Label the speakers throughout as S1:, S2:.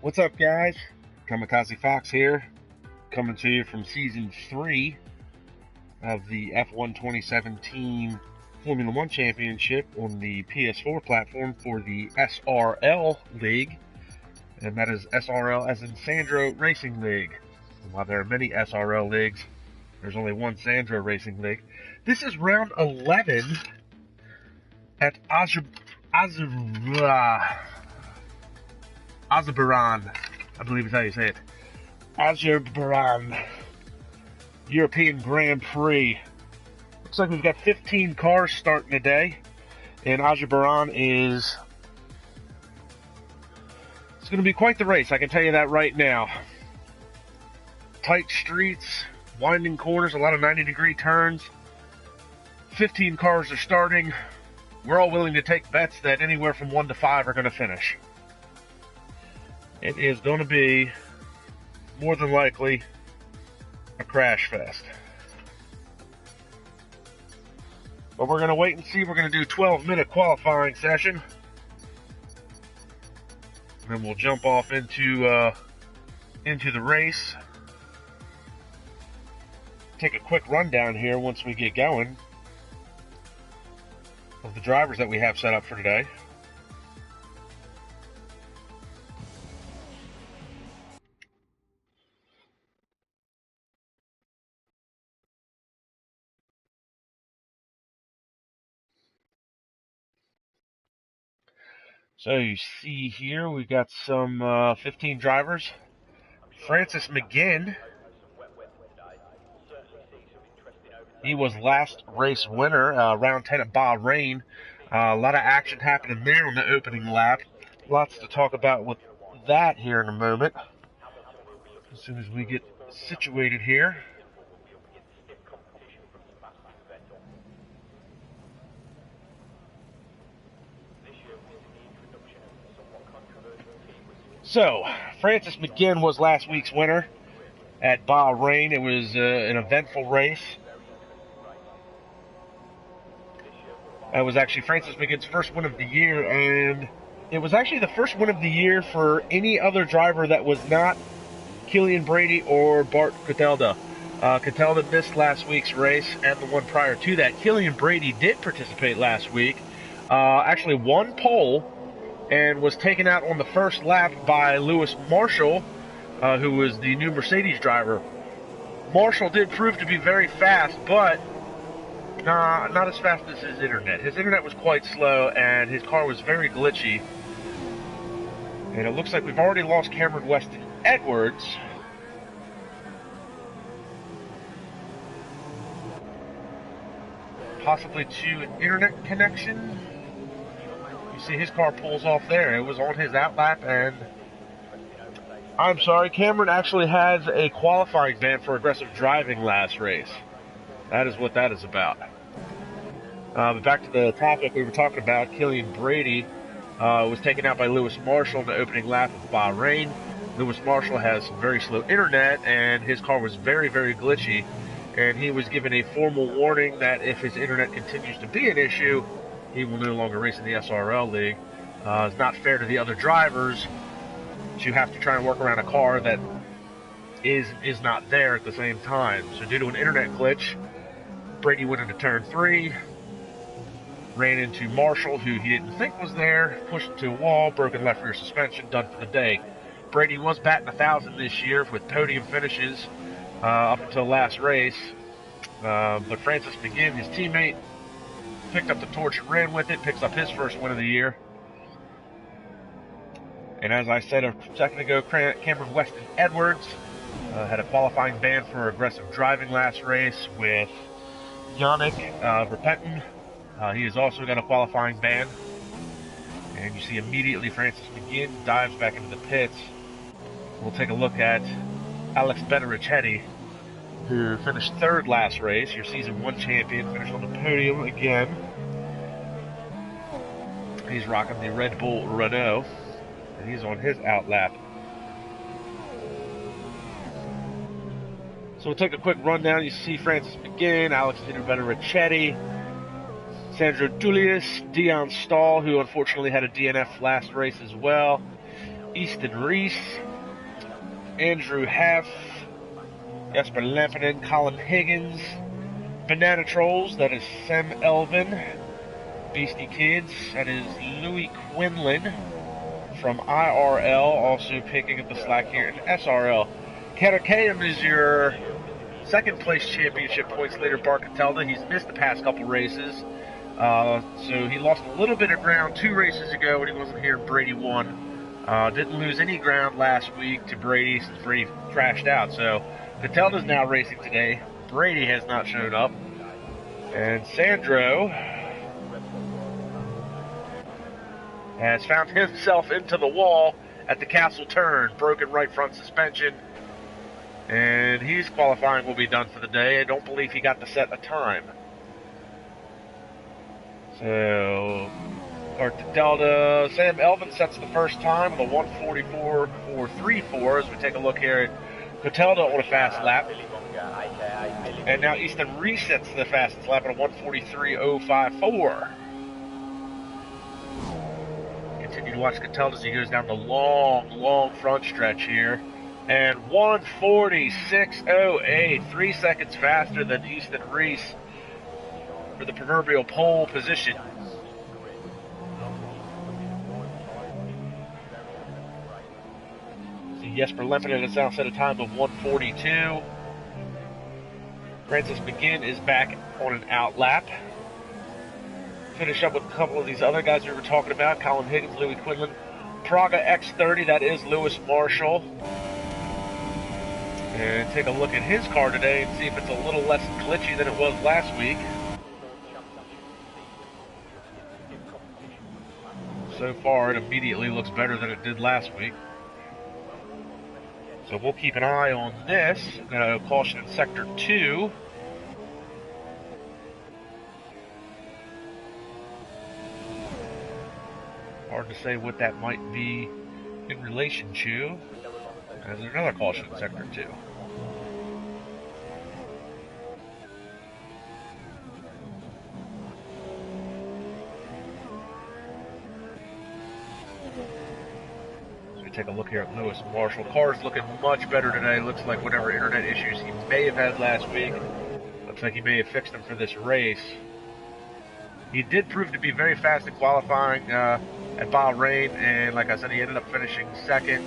S1: What's up, guys? Kamikaze Fox here, coming to you from Season 3 of the F1 2017 Formula 1 Championship on the PS4 platform for the SRL League, and that is SRL as in Sandro Racing League. And while there are many SRL leagues, there's only one Sandro Racing League. This is round 11 at Azerbaijan, I believe is how you say it. Azerbaijan European Grand Prix. Looks like we've got 15 cars starting today, and Azerbaijan it's going to be quite the race, I can tell you that right now. Tight streets, winding corners, a lot of 90-degree turns. 15 cars are starting. We're all willing to take bets that anywhere from 1 to 5 are going to finish. It is going to be, more than likely, a crash fest. But we're going to wait and see. We're going to do a 12-minute qualifying session. And then we'll jump off into the race. Take a quick rundown here once we get going of the drivers that we have set up for today. So you see here we've got some 15 drivers. Francis McGinn, he was last race winner, round 10 at Bahrain. A lot of action happening there on the opening lap. Lots to talk about with that here in a moment, as soon as we get situated here. So, Francis McGinn was last week's winner at Bahrain. It was an eventful race. It was actually Francis McGinn's first win of the year, and it was actually the first win of the year for any other driver that was not Killian Brady or Bart Catelda. Catelda missed last week's race and the one prior to that. Killian Brady did participate last week, actually won pole, and was taken out on the first lap by Lewis Marshall, who was the new Mercedes driver. Marshall did prove to be very fast, but not as fast as his internet. His internet was quite slow, and his car was very glitchy. And it looks like we've already lost Cameron Weston Edwards. Possibly to an internet connection. You see his car pulls off there. It was on his outlap, and I'm sorry, Cameron actually has a qualifying ban for aggressive driving last race. That is what that is about. But back to the topic we were talking about, Killian Brady was taken out by Lewis Marshall in the opening lap of Bahrain. Lewis Marshall has very slow internet, and his car was very, very glitchy, and he was given a formal warning that if his internet continues to be an issue, he will no longer race in the SRL League. It's not fair to the other drivers to have to try and work around a car that is not there at the same time. So due to an internet glitch, Brady went into turn 3, ran into Marshall, who he didn't think was there, pushed into a wall, broken left rear suspension, done for the day. Brady was batting 1,000 this year with podium finishes up until last race. But Francis McGinn, his teammate, picked up the torch and ran with it, picks up his first win of the year. And as I said a second ago, Cameron Weston Edwards had a qualifying ban for aggressive driving last race with Yannick Verpetten. He has also got a qualifying ban. And you see immediately Francis McGinn dives back into the pits. We'll take a look at Alex Betterichetti, who finished 3rd last race, your Season 1 champion, finished on the podium again. He's rocking the Red Bull Renault, and he's on his outlap. So we'll take a quick rundown. You see Francis McGinn, Alex Betterichetti, Sandro Julius, Dion Stahl, who unfortunately had a DNF last race as well, Easton Reese, Andrew Heff, Jesper Lampinen, Colin Higgins, Banana Trolls, that is Sam Elvin, Beastie Kids, that is Louis Quinlan from IRL, also picking up the slack here in SRL. Katakayam is your second place championship points leader, Barcatelda. He's missed the past couple races, so he lost a little bit of ground 2 races ago when he wasn't here. Brady won. Didn't lose any ground last week to Brady since Brady crashed out. So Catelda's now racing today. Brady has not shown up. And Sandro has found himself into the wall at the Castle Turn. Broken right front suspension. And his qualifying will be done for the day. I don't believe he got to set a time. So, Delta, Sam Elvin sets the first time with a 1:44.434 as we take a look here at Catelda on a fast lap. And now Easton resets the fastest lap at a 1:43.054. Continue to watch Catelda as he goes down the long front stretch here. And 1:46.08, 3 seconds faster than Easton Reese for the proverbial pole position. See Jesper Lampinen has now set a time of 1:42. Francis McGinn is back on an out lap. Finish up with a couple of these other guys we were talking about. Colin Higgins, Louis Quinlan, Praga X30, that is Lewis Marshall. And take a look at his car today and see if it's a little less glitchy than it was last week. So far, it immediately looks better than it did last week. So we'll keep an eye on this. Caution in Sector 2. Hard to say what that might be in relation to. There's another caution in Sector 2. Take a look here at Lewis Marshall. Car's looking much better today. Looks like whatever internet issues he may have had last week, looks like he may have fixed them for this race. He did prove to be very fast in qualifying at Bahrain, and like I said, he ended up finishing second.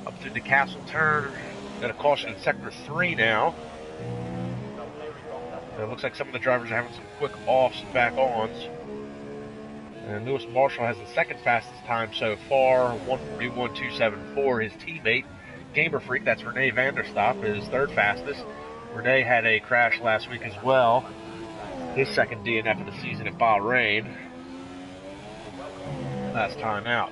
S1: Up through the Castle Turn. Got a caution in Sector 3 now. And it looks like some of the drivers are having some quick offs and back ons. And Lewis Marshall has the second fastest time so far, 1:41.274. His teammate, Gamer Freak, that's Renee Vanderstap, is third fastest. Renee had a crash last week as well. His second DNF of the season at Bahrain. Last time out.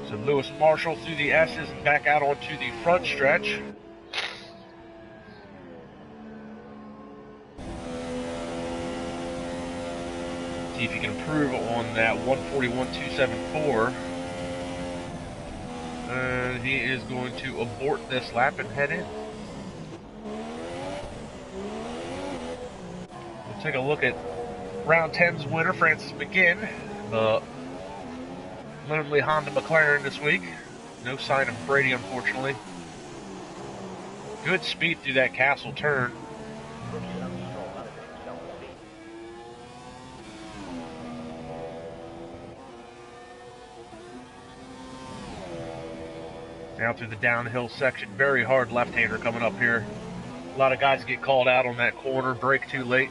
S1: So Lewis Marshall through the S's and back out onto the front stretch. See if he can improve on that 1:41.274. And he is going to abort this lap and head in. We'll take a look at round 10's winner, Francis McGinn. The Lindley Honda McLaren this week. No sign of Brady, unfortunately. Good speed through that Castle Turn. Now through the downhill section, very hard left-hander coming up here. A lot of guys get called out on that corner, brake too late,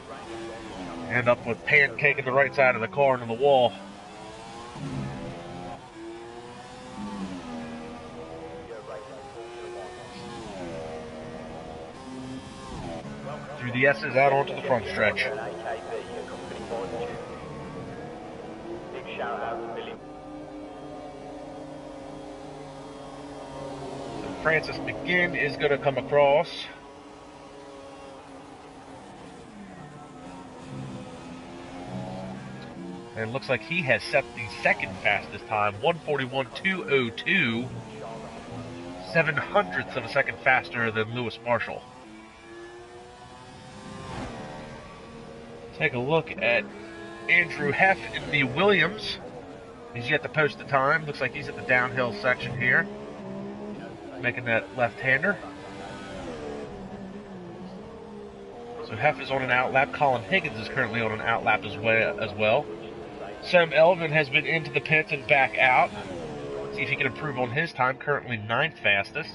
S1: end up with pancaking the right side of the car into the wall. Through the S's out onto the front stretch. Big shout out to Billy. Francis McGinn is going to come across. And it looks like he has set the second fastest time, 1:41.202. 0.07 of a second faster than Lewis Marshall. Take a look at Andrew Heff in the Williams. He's yet to post the time. Looks like he's at the downhill section here, making that left-hander. So Heff is on an outlap. Colin Higgins is currently on an outlap as well. Sam Elvin has been into the pits and back out. See if he can improve on his time. Currently 9th fastest.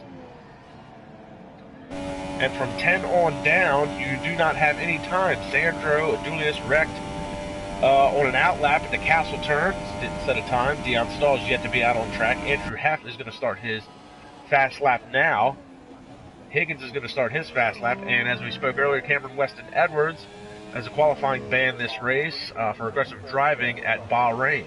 S1: And from 10 on down, you do not have any time. Sandro Julius wrecked on an outlap at the Castle turn. Didn't set a time. Dion Stahl is yet to be out on track. Andrew Heff is going to start his fast lap now. Higgins is going to start his fast lap. And as we spoke earlier, Cameron Weston Edwards has a qualifying ban this race for aggressive driving at Bahrain.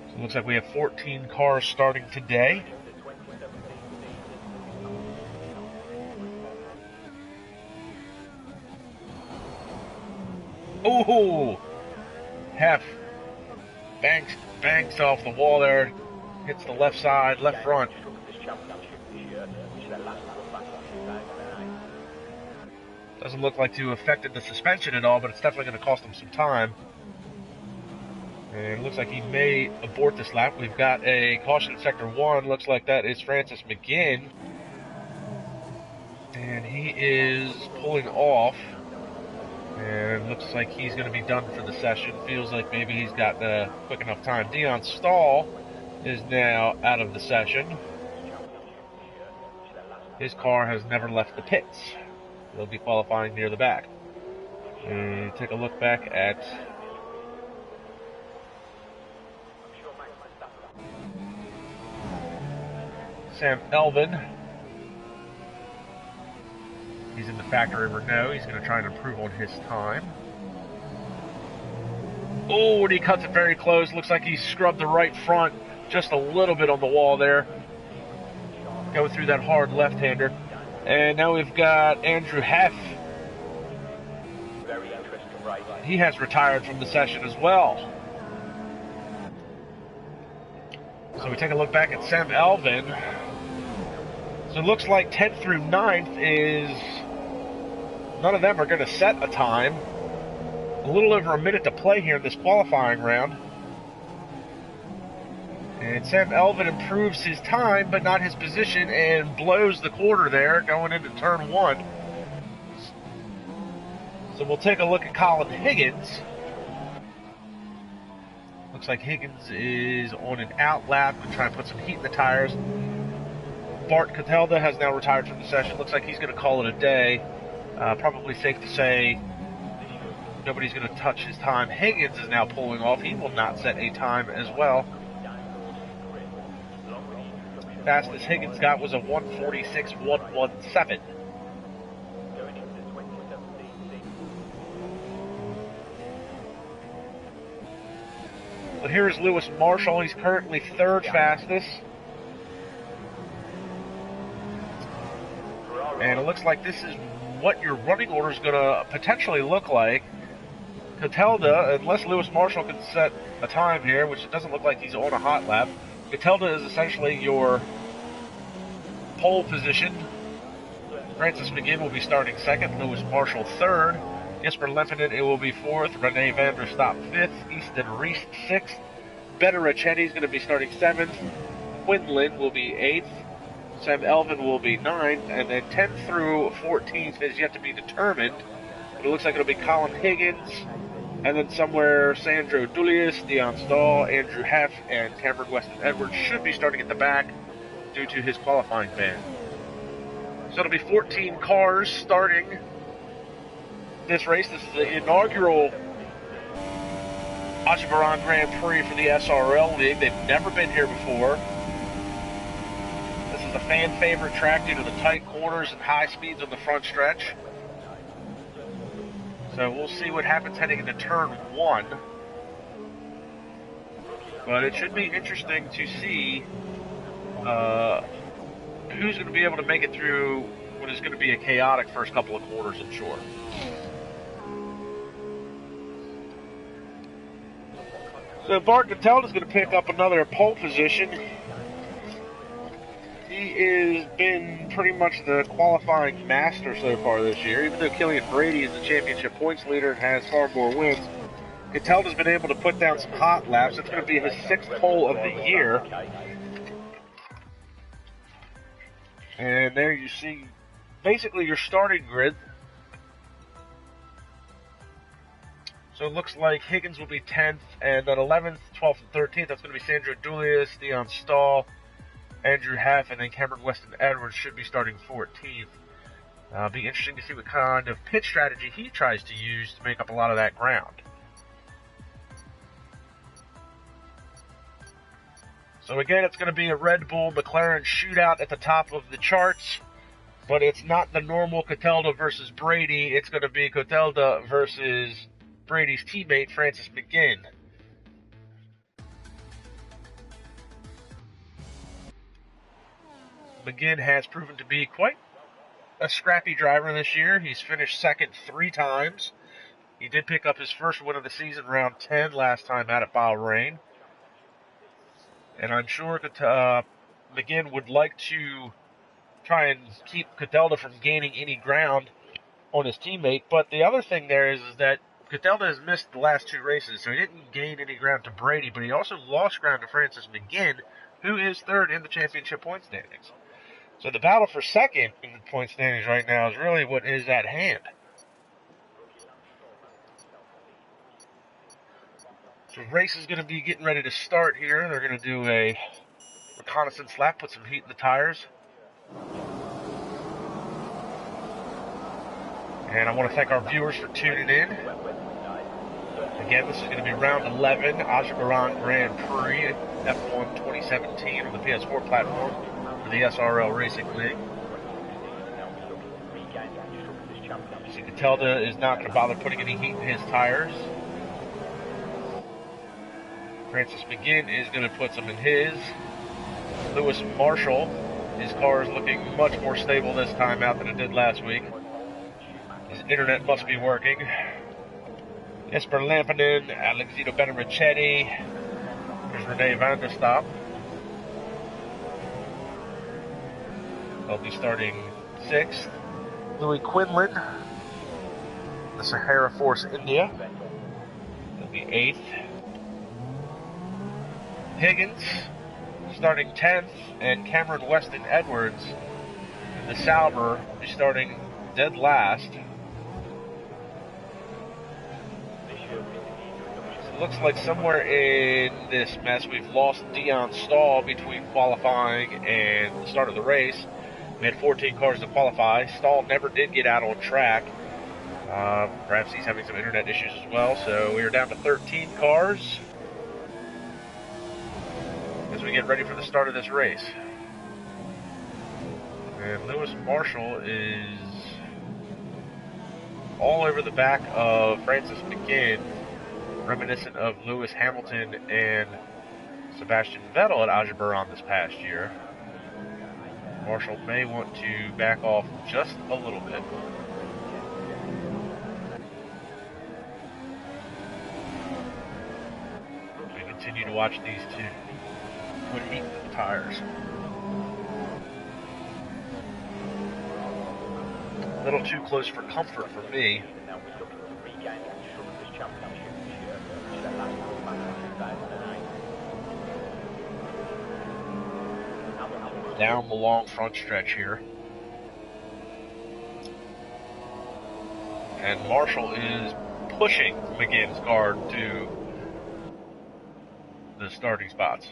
S1: So it looks like we have 14 cars starting today. Oh, Heff banks off the wall there, hits the left side, left front. Doesn't look like to have affected the suspension at all, but it's definitely going to cost him some time. And it looks like he may abort this lap. We've got a caution in Sector 1. Looks like that is Francis McGinn. And he is pulling off. And looks like he's going to be done for the session. Feels like maybe he's got quick enough time. Dion Stahl is now out of the session. His car has never left the pits. He'll be qualifying near the back. And take a look back at Sam Elvin. He's in the factory Renault. He's going to try and improve on his time. Oh, and he cuts it very close. Looks like he scrubbed the right front just a little bit on the wall there. Go through that hard left-hander. And now we've got Andrew Heff. He has retired from the session as well. So we take a look back at Sam Elvin. So it looks like 10th through 9th is... none of them are going to set a time. A little over a minute to play here in this qualifying round. And Sam Elvin improves his time, but not his position, and blows the quarter there going into turn 1. So we'll take a look at Colin Higgins. Looks like Higgins is on an outlap and trying to put some heat in the tires. Bart Catelda has now retired from the session. Looks like he's going to call it a day. Probably safe to say nobody's going to touch his time. Higgins is now pulling off. He will not set a time as well. Fastest Higgins got was a 1:46.117. But here is Lewis Marshall. He's currently 3rd fastest. And it looks like this is what your running order is going to potentially look like. Catelda, unless Lewis Marshall can set a time here, which it doesn't look like he's on a hot lap, Catelda is essentially your pole position. Francis McGinn will be starting 2nd, Lewis Marshall 3rd, Jesper Lempinen will be 4th, Rene van der Stap 5th, Easton Reese 6th, Better Ricchetti is going to be starting 7th, Quinlan will be 8th, Sam Elvin will be 9th, and then 10th through 14th is yet to be determined. But it looks like it'll be Colin Higgins, and then somewhere Sandro Julius, Dion Stahl, Andrew Heff, and Cameron Weston Edwards should be starting at the back due to his qualifying ban. So it'll be 14 cars starting this race. This is the inaugural Azerbaijan Grand Prix for the SRL League. They've never been here before. This is a fan favorite track due to the tight corners and high speeds on the front stretch. So we'll see what happens heading into turn 1. But it should be interesting to see who's going to be able to make it through what is going to be a chaotic first couple of quarters, I'm sure. So Bart Catelda is going to pick up another pole position. He he has been pretty much the qualifying master so far this year. Even though Killian Brady is the championship points leader and has far more wins, Catelda's been able to put down some hot laps. It's going to be his 6th pole of the year. And there you see basically your starting grid. So it looks like Higgins will be 10th, and then 11th, 12th, and 13th, that's going to be Sandro Dulius, Dion Stahl, Andrew Heff, and then Cameron Weston Edwards should be starting 14th. Be interesting to see what kind of pit strategy he tries to use to make up a lot of that ground. So again, it's going to be a Red Bull McLaren shootout at the top of the charts, but it's not the normal Catelda versus Brady. It's going to be Catelda versus Brady's teammate, Francis McGinn. McGinn has proven to be quite a scrappy driver this year. He's finished second 3 times. He did pick up his first win of the season, round 10, last time out at Bahrain. And I'm sure McGinn would like to try and keep Catelda from gaining any ground on his teammate. But the other thing there is that Catelda has missed the last 2 races, so he didn't gain any ground to Brady, but he also lost ground to Francis McGinn, who is 3rd in the championship point standings. So the battle for 2nd in the point standings right now is really what is at hand. So the race is going to be getting ready to start here. They're going to do a reconnaissance lap, put some heat in the tires. And I want to thank our viewers for tuning in. Again, this is going to be round 11, Azerbaijan Grand Prix, F1 2017 on the PS4 platform for the SRL Racing League. See, Catelda is not going to bother putting any heat in his tires. Francis McGinn is going to put some in his. Lewis Marshall, his car is looking much more stable this time out than it did last week. His internet must be working. Jesper Lampinen, Alexito Benamichetti. There's Rene van der Stap. They'll be starting 6th. Louis Quinlan, the Sahara Force India. They'll be 8th. Higgins, starting 10th, and Cameron Weston Edwards, the Sauber, will be starting dead last. It looks like somewhere in this mess we've lost Dion Stahl between qualifying and the start of the race. We had 14 cars to qualify. Stahl never did get out on track. Perhaps he's having some internet issues as well. So we are down to 13 cars as we get ready for the start of this race. And Lewis Marshall is all over the back of Francis McGinn, reminiscent of Lewis Hamilton and Sebastian Vettel at Azerbaijan this past year. Marshall may want to back off just a little bit. We continue to watch these two put heat in the tires. A little too close for comfort for me. Down the long front stretch here. And Marshall is pushing McGinn's car to the starting spots.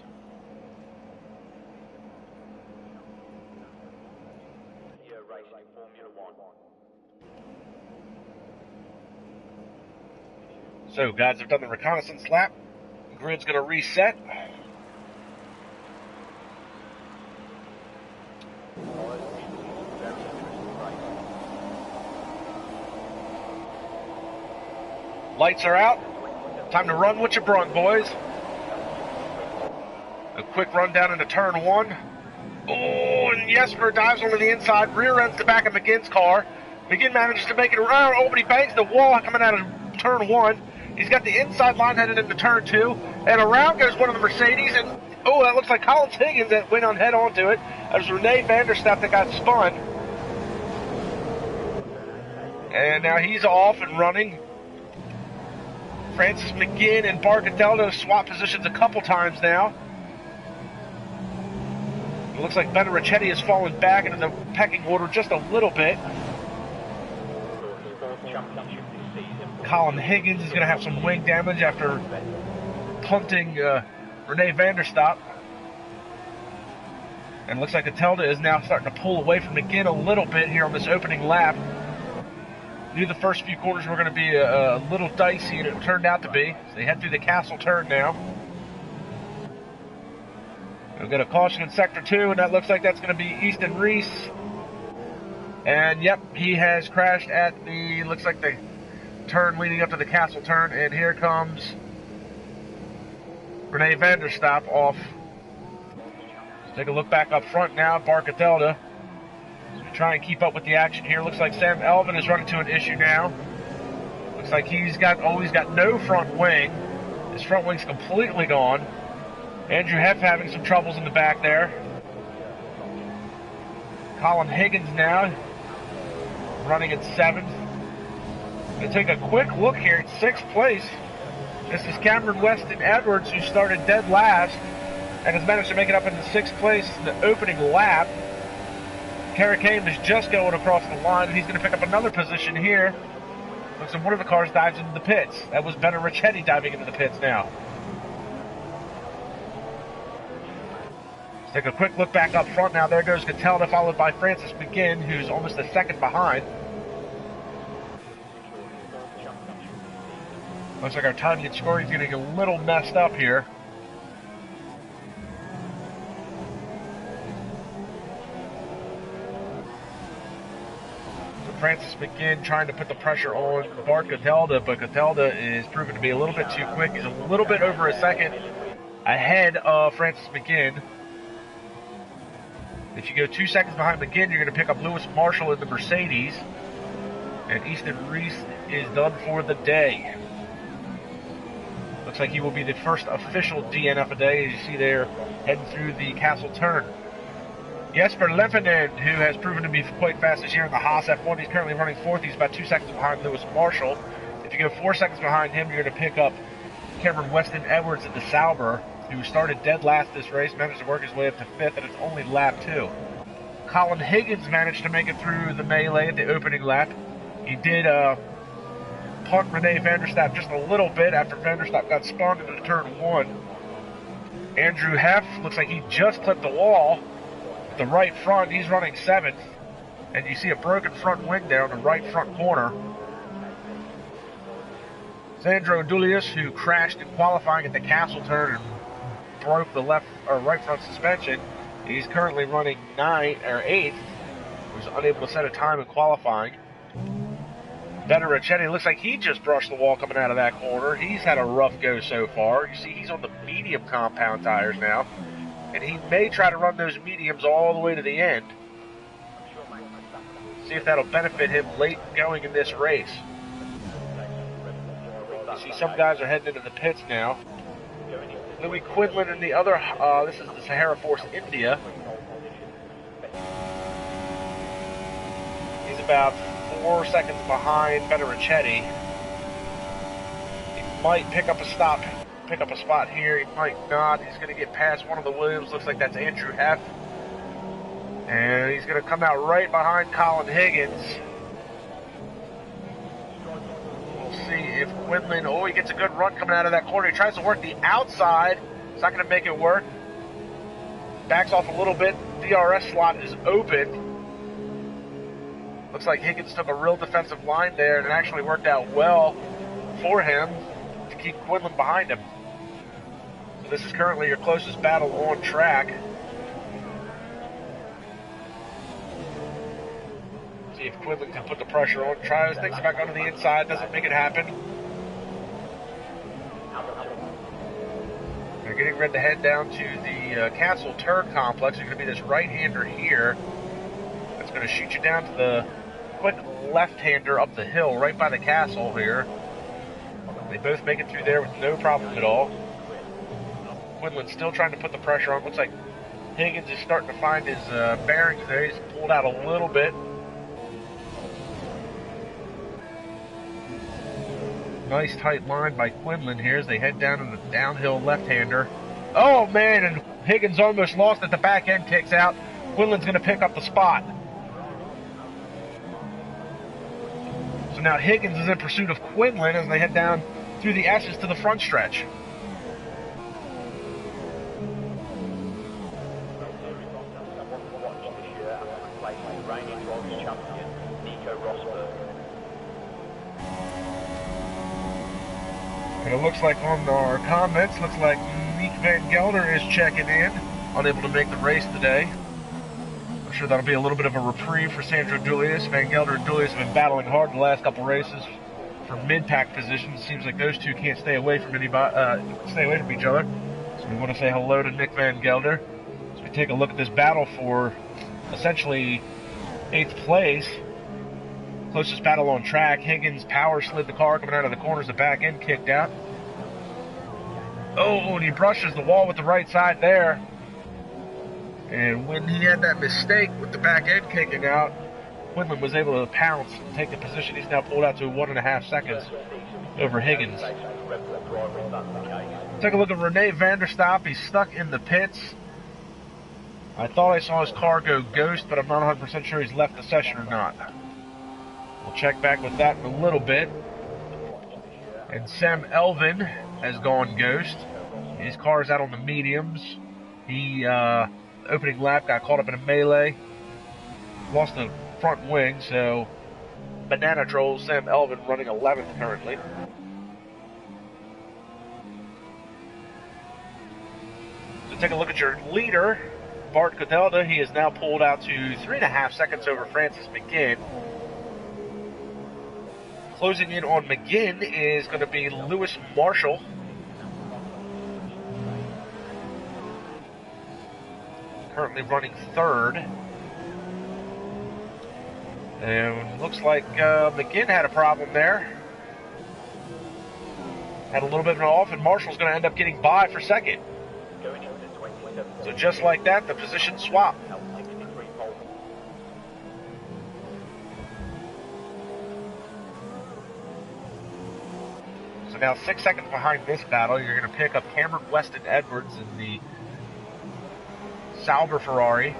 S1: So, guys, have done the reconnaissance lap. Grid's going to reset. Lights are out. Time to run what you brung, boys. A quick run down into turn 1. Oh, and Jesper dives onto the inside, rear ends the back of McGinn's car. McGinn manages to make it around. Oh, but he bangs the wall coming out of turn 1. He's got the inside line headed into turn 2, and around goes one of the Mercedes, and Oh, that looks like Collins Higgins that went on head onto it. That was Renee Vanderstapp that got spun. And now he's off and running. Francis McGinn and Barcatello swap positions a couple times now. It looks like Benarichetti has fallen back into the pecking order just a little bit. Colin Higgins is going to have some wing damage after punting Renee Vanderstapp. And it looks like Atelda is now starting to pull away from McGinn a little bit here on this opening lap. Knew the first few corners were going to be a little dicey, and it turned out to be. So they head through the castle turn now. We'll get a caution in Sector 2, and that looks like that's going to be Easton Reese. And, yep, he has crashed at the, looks like the turn leading up to the castle turn, and here comes Renee Vanderstapp off. Let's take a look back up front now, Barcatelda. Try and keep up with the action here. Looks like Sam Elvin is running to an issue now. Looks like he's got no front wing. His front wing's completely gone. Andrew Heff having some troubles in the back there. Colin Higgins now running in 7th. Gonna take a quick look here at 6th place. This is Cameron Weston Edwards, who started dead last and has managed to make it up into 6th place in the opening lap. Carrick Ames is just going across the line, and he's going to pick up another position here. Looks like one of the cars dives into the pits. That was Benarichetti diving into the pits now. Let's take a quick look back up front now. There goes Catalda, followed by Francis McGinn, who's almost a second behind. Looks like our timing and scoring is getting a little messed up here. Francis McGinn trying to put the pressure on Bart Catalda, but Catalda is proven to be a little bit too quick. He's a little bit over a second ahead of Francis McGinn. If you go 2 seconds behind McGinn, you're going to pick up Lewis Marshall in the Mercedes. And Easton Reese is done for the day. Looks like he will be the first official DNF a day, as you see there, heading through the castle turn. Jesper Lempinen, who has proven to be quite fast this year in the Haas F1, he's currently running 4th. He's about 2 seconds behind Lewis Marshall. If you go 4 seconds behind him, you're going to pick up Cameron Weston Edwards at the Sauber, who started dead last this race, managed to work his way up to 5th, and it's only lap 2. Colin Higgins managed to make it through the melee at the opening lap. He did punt Renee Vanderstapp just a little bit after Vanderstapp got spun into turn 1. Andrew Heff looks like he just clipped the wall. The right front, he's running 7th, and you see a broken front wing there on the right front corner. Sandro Dulius, who crashed in qualifying at the castle turn and broke the left or right front suspension, he's currently running 8th. He was unable to set a time in qualifying. Benarichetti looks like he just brushed the wall coming out of that corner. He's had a rough go so far. You see he's on the medium compound tires now, and he may try to run those mediums all the way to the end. See if that'll benefit him late going in this race. You see some guys are heading into the pits now. Louis Quinlan and the other, this is the Sahara Force India. He's about 4 seconds behind Benarichetti. He might pick up a spot here. He might not. He's going to get past one of the Williams. Looks like that's Andrew Heff. And he's going to come out right behind Colin Higgins. We'll see if Quinlan, he gets a good run coming out of that corner. He tries to work the outside. It's not going to make it work. Backs off a little bit. DRS slot is open. Looks like Higgins took a real defensive line there, and it actually worked out well for him to keep Quinlan behind him. So this is currently your closest battle on track. See if Quinlan can put the pressure on. Tries, thinks about going to the inside, doesn't make it happen. They're getting ready to head down to the Castle Turn Complex. There's going to be this right-hander here that's going to shoot you down to the quick left-hander up the hill right by the castle here. They both make it through there with no problem at all. Quinlan's still trying to put the pressure on. Looks like Higgins is starting to find his bearings there. He's pulled out a little bit. Nice tight line by Quinlan here as they head down to the downhill left-hander. Oh, man, and Higgins almost lost it. The back end kicks out. Quinlan's going to pick up the spot. So now Higgins is in pursuit of Quinlan as they head down through the S's to the front stretch. And it looks like on our comments, looks like Nick Van Gelder is checking in, unable to make the race today. I'm sure that'll be a little bit of a reprieve for Sandro Julius. Van Gelder and Julius have been battling hard the last couple races for mid-pack positions. It seems like those two can't stay away from each other. So we want to say hello to Nick Van Gelder. As we take a look at this battle for essentially 8th place. Closest battle on track. Higgins power slid the car coming out of the corners. The back end kicked out. Oh, and he brushes the wall with the right side there. And when he had that mistake with the back end kicking out, Quinlan was able to pounce and take the position. He's now pulled out to 1.5 seconds over Higgins. Take a look at Rene Vanderstappen. He's stuck in the pits. I thought I saw his car go ghost, but I'm not 100% sure he's left the session or not. We'll check back with that in a little bit. And Sam Elvin has gone ghost. His car is out on the mediums. He, opening lap, got caught up in a melee. Lost the front wing, so Banana trolls Sam Elvin running 11th currently. So take a look at your leader, Bart Godelda. He is now pulled out to 3.5 seconds over Francis McGinn. Closing in on McGinn is going to be Lewis Marshall. Currently running 3rd. And looks like McGinn had a problem there. Had a little bit of an off, and Marshall's going to end up getting by for 2nd. So just like that, the position swap. So now 6 seconds behind this battle, you're going to pick up Cameron Weston Edwards in the Sauber Ferrari.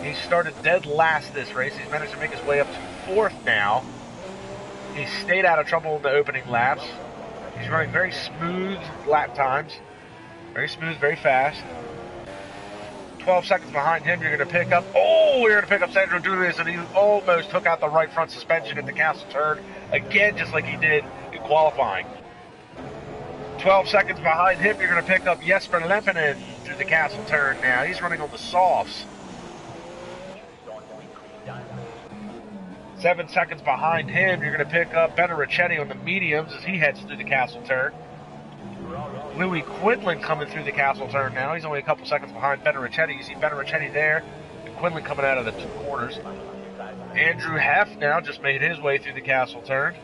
S1: He started dead last this race. He's managed to make his way up to 4th now. He stayed out of trouble in the opening laps. He's running very smooth lap times. Very smooth, very fast. 12 seconds behind him, you're going to pick up... Oh, you're going to pick up Sandro Julius, and he almost took out the right front suspension at the castle turn. Again, just like he did in qualifying. 12 seconds behind him, you're going to pick up Jesper Lempinen through the castle turn now. He's running on the softs. 7 seconds behind him, you're going to pick up Ben Ricchetti on the mediums as he heads through the castle turn. Louis Quinlan coming through the castle turn now. He's only a couple seconds behind Ben Ricchetti. You see Ben Ricchetti there, and Quinlan coming out of the 2 corners. Andrew Heff now just made his way through the castle turn.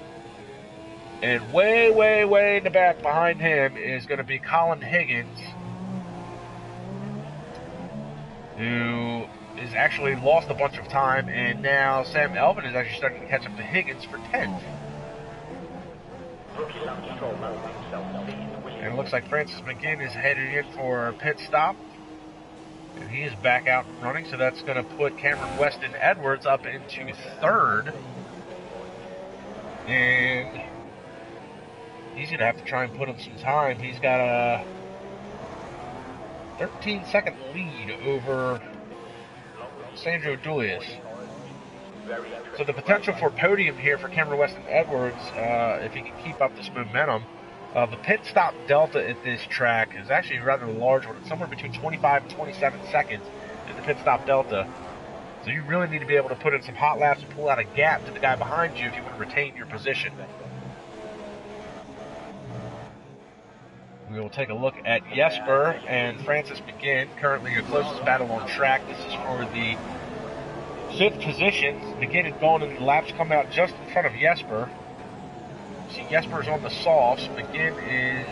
S1: And way, way, way in the back behind him is going to be Colin Higgins, who is actually lost a bunch of time, and now Sam Elvin is actually starting to catch up to Higgins for 10th. And it looks like Francis McGinn is headed in for a pit stop. And he is back out and running, so that's going to put Cameron Weston Edwards up into 3rd. And he's going to have to try and put up some time. He's got a 13-second lead over Sandro Julius. So the potential for podium here for Cameron Weston Edwards, if he can keep up this momentum. The pit stop delta at this track is actually a rather large one. It's somewhere between 25 and 27 seconds is the pit stop delta. So you really need to be able to put in some hot laps and pull out a gap to the guy behind you if you want to retain your position. We will take a look at Jesper and Francis McGinn, currently your closest battle on track. This is for the 5th position. McGinn is going in the laps, come out just in front of Jesper. See, Jesper's on the softs. McGinn is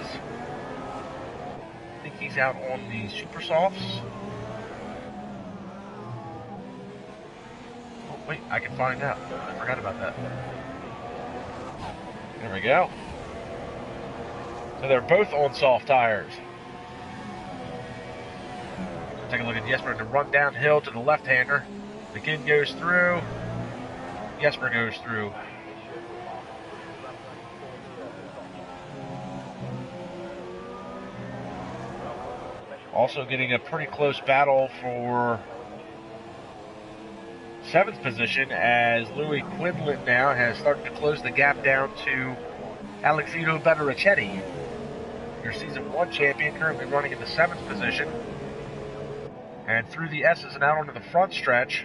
S1: think he's out on the super softs. Oh, wait, I can find out. I forgot about that. There we go. So they're both on soft tires. So take a look at Jesper to run downhill to the left-hander. McGinn goes through. Jesper goes through. Also getting a pretty close battle for 7th position as Louis Quinlan now has started to close the gap down to Alexino Benarichetti, your Season 1 champion, currently running in the 7th position. And through the S's and out onto the front stretch.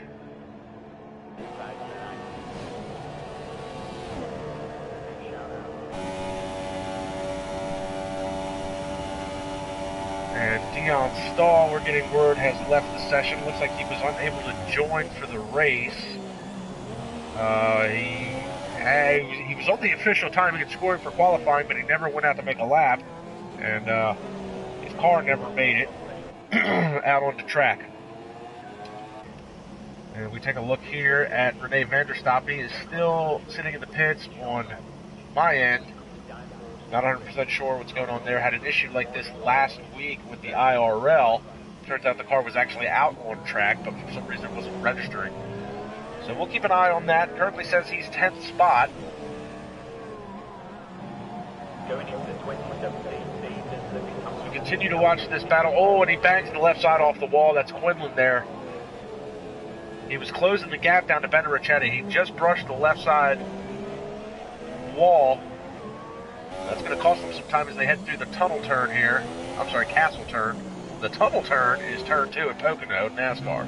S1: And Dion Stahl, we're getting word, has left the session. Looks like he was unable to join for the race. He was on the official timing and scoring for qualifying, but he never went out to make a lap. And his car never made it out on the track. And we take a look here at Rene van der Stappen. He is still sitting in the pits on my end. Not 100% sure what's going on there. Had an issue like this last week with the IRL. Turns out the car was actually out on track, but for some reason it wasn't registering. So we'll keep an eye on that. Currently says he's 10th spot. So we continue to watch this battle. Oh, and he bangs the left side off the wall. That's Quinlan there. He was closing the gap down to Benarichetti. He just brushed the left side wall. That's going to cost them some time as they head through the tunnel turn here. I'm sorry, castle turn. The tunnel turn is turn 2 at Pocono, NASCAR.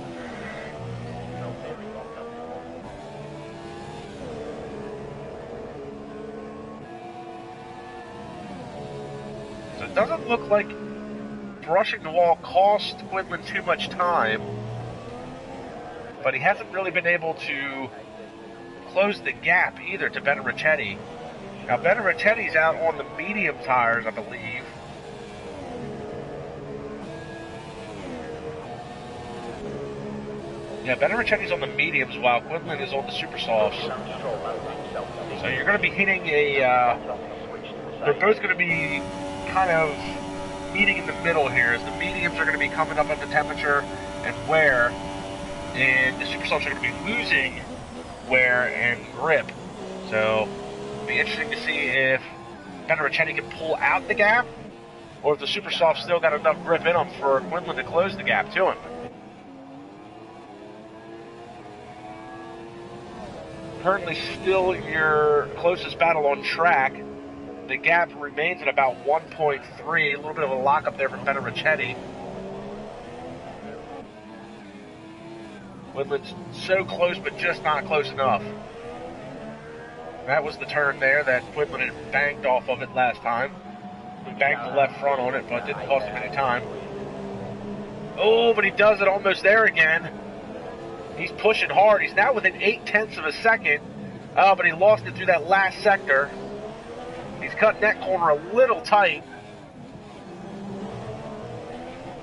S1: So it doesn't look like brushing the wall cost Quinlan too much time, but he hasn't really been able to close the gap either to Benarichetti. Now, Benarichetti's out on the medium tires, I believe. Yeah, Benarichetti's on the mediums while Quinlan is on the super softs. So you're going to be hitting a... they're both going to be kind of meeting in the middle here, as the mediums are going to be coming up the temperature and wear, and the super softs are going to be losing wear and grip. So... be interesting to see if Benarichetti can pull out the gap, or if the super soft still got enough grip in them for Quinlan to close the gap to him. Currently still your closest battle on track. The gap remains at about 1.3, a little bit of a lockup there from Benarichetti. Quinlan's so close, but just not close enough. That was the turn there that Quinlan had banked off of it last time. He banked the left front on it, but didn't cost him any time. Oh, but he does it almost there again. He's pushing hard. He's now within 0.8 of a second. Oh, but he lost it through that last sector. He's cutting that corner a little tight.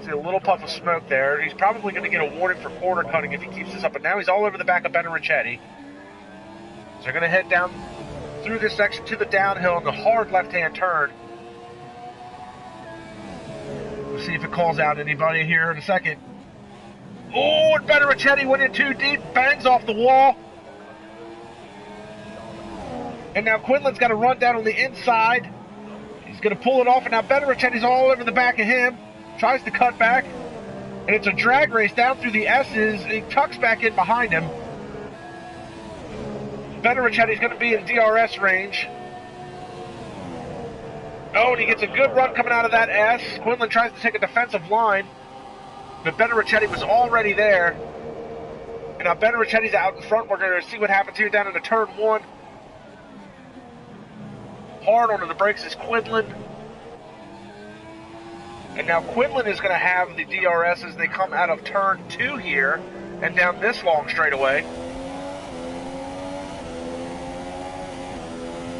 S1: See a little puff of smoke there. He's probably going to get a warning for corner cutting if he keeps this up. But now he's all over the back of Benarichetti. So they're going to head down through this section to the downhill on the hard left-hand turn. We'll see if it calls out anybody here in a second. Oh, and Benarichetti went in too deep, bangs off the wall. And now Quinlan's got to run down on the inside. He's going to pull it off, and now Benaritchetti's all over the back of him. Tries to cut back, and it's a drag race down through the S's. He tucks back in behind him. Benaritchetti's going to be in DRS range. Oh, and he gets a good run coming out of that S. Quinlan tries to take a defensive line, but Benarichetti was already there. And now Benaritchetti's out in front. We're going to see what happens here down into turn 1. Hard onto the brakes is Quinlan. And now Quinlan is going to have the DRS as they come out of turn 2 here and down this long straightaway.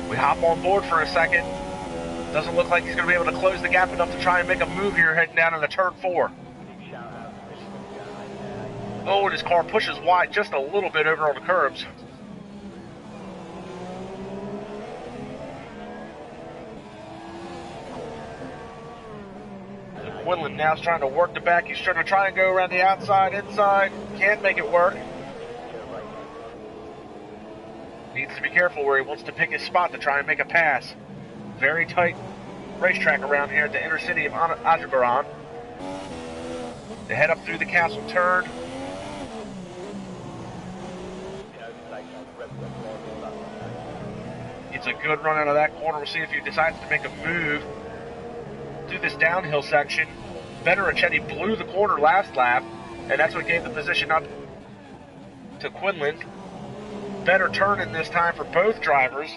S1: We hop on board for a second. Doesn't look like he's going to be able to close the gap enough to try and make a move here heading down into turn 4. Oh, and his car pushes wide just a little bit over on the curbs. Quinlan now is trying to work the back. He's trying to go around the outside, inside. Can't make it work. Needs to be careful where he wants to pick his spot to try and make a pass. Very tight racetrack around here at the inner city of Azerbaijan. They head up through the castle turn. It's a good run out of that corner. We'll see if he decides to make a move through this downhill section. Betterichetti blew the corner last lap, and that's what gave the position up to Quinlan. Better turn in this time for both drivers.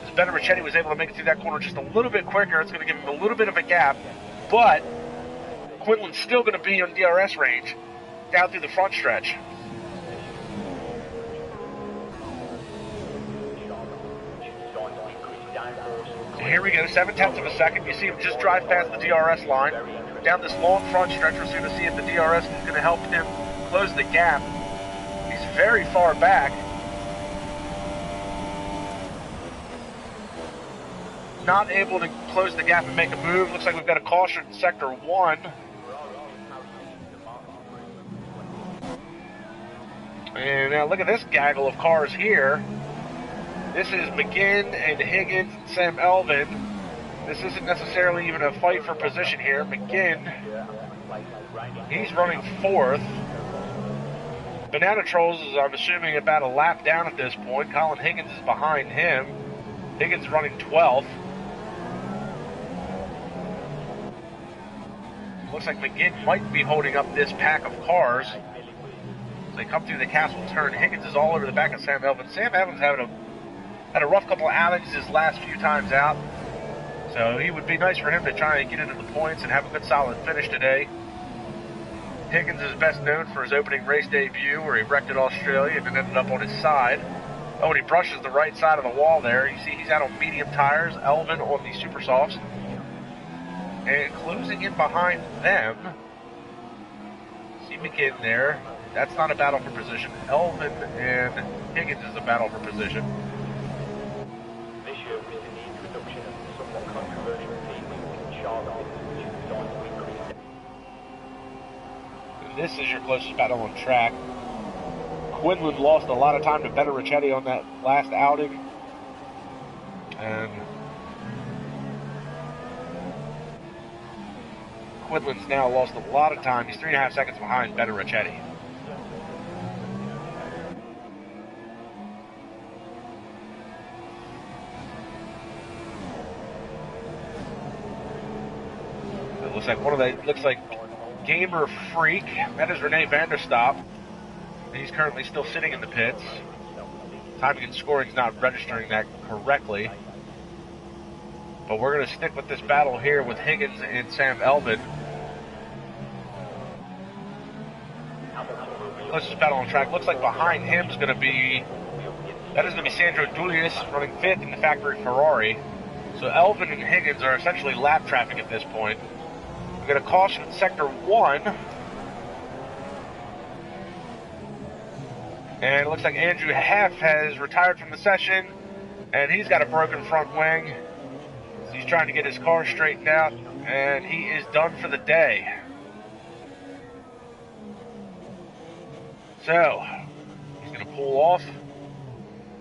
S1: As Betterichetti was able to make it through that corner just a little bit quicker, it's going to give him a little bit of a gap, but Quinlan's still going to be on DRS range down through the front stretch. Here we go, 7/10 of a second. You see him just drive past the DRS line. Down this long front stretch, we're soon to see if the DRS is going to help him close the gap. He's very far back. Not able to close the gap and make a move. Looks like we've got a caution in sector 1. And now look at this gaggle of cars here. This is McGinn and Higgins and Sam Elvin. This isn't necessarily even a fight for position here. McGinn, he's running 4th. Banana Trolls is, I'm assuming, about a lap down at this point. Colin Higgins is behind him. Higgins running 12th. Looks like McGinn might be holding up this pack of cars. As they come through the castle turn, Higgins is all over the back of Sam Elvin. Sam Elvin's had a rough couple of outings his last few times out. So it would be nice for him to try and get into the points and have a good solid finish today. Higgins is best known for his opening race debut where he wrecked at Australia and then ended up on his side. Oh, and he brushes the right side of the wall there. You see he's out on medium tires, Elvin on the super softs. And closing in behind them, see McGinn there. That's not a battle for position. Elvin and Higgins is a battle for position.
S2: This year with the introduction of the somewhat controversial team in Charlotte, which is designed to increase.
S1: This is your closest battle on track. Quinlan lost a lot of time to Betterichetti on that last outing. And Quinlan's now lost a lot of time. He's 3.5 seconds behind Betterichetti. It looks like Gamer Freak. That is Renee Vanderstop. He's currently still sitting in the pits. Timing and scoring is not registering that correctly. But we're going to stick with this battle here with Higgins and Sam Elvin. Closest battle on track. Looks like behind him is going to be Sandro Dulius running 5th in the factory Ferrari. So Elvin and Higgins are essentially lap traffic at this point. We've got a caution in sector 1. And it looks like Andrew Heff has retired from the session, and he's got a broken front wing. So he's trying to get his car straightened out, and he is done for the day. So, he's going to pull off.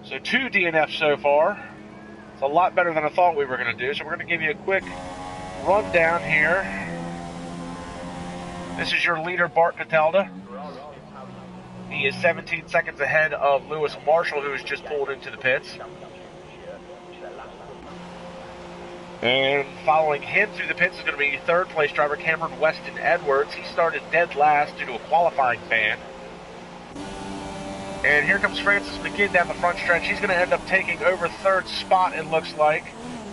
S1: So 2 DNFs so far. It's a lot better than I thought we were going to do. So we're going to give you a quick rundown here. This is your leader, Bart Catalda. He is 17 seconds ahead of Lewis Marshall, who has just pulled into the pits. And following him through the pits is going to be 3rd place driver Cameron Weston Edwards. He started dead last due to a qualifying ban. And here comes Francis McGinn down the front stretch. He's going to end up taking over 3rd spot, it looks like,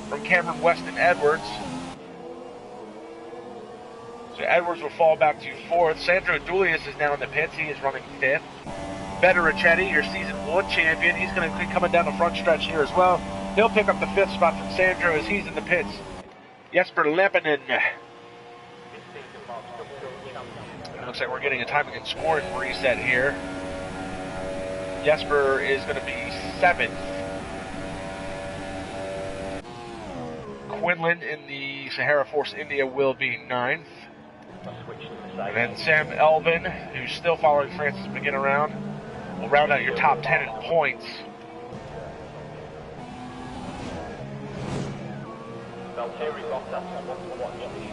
S1: from Cameron Weston Edwards. So Edwards will fall back to 4th. Sandro Dulius is now in the pits. He is running 5th. Betterichetti, your season 1 champion, he's going to be coming down the front stretch here as well. He'll pick up the 5th spot from Sandro as he's in the pits. Jesper Leppinen. Looks like we're getting a timing and scoring reset here. Jesper is going to be 7th. Quinlan in the Sahara Force India will be 9th. And then Sam Elvin, who's still following Francis McGinn around, will round out your top 10 in points.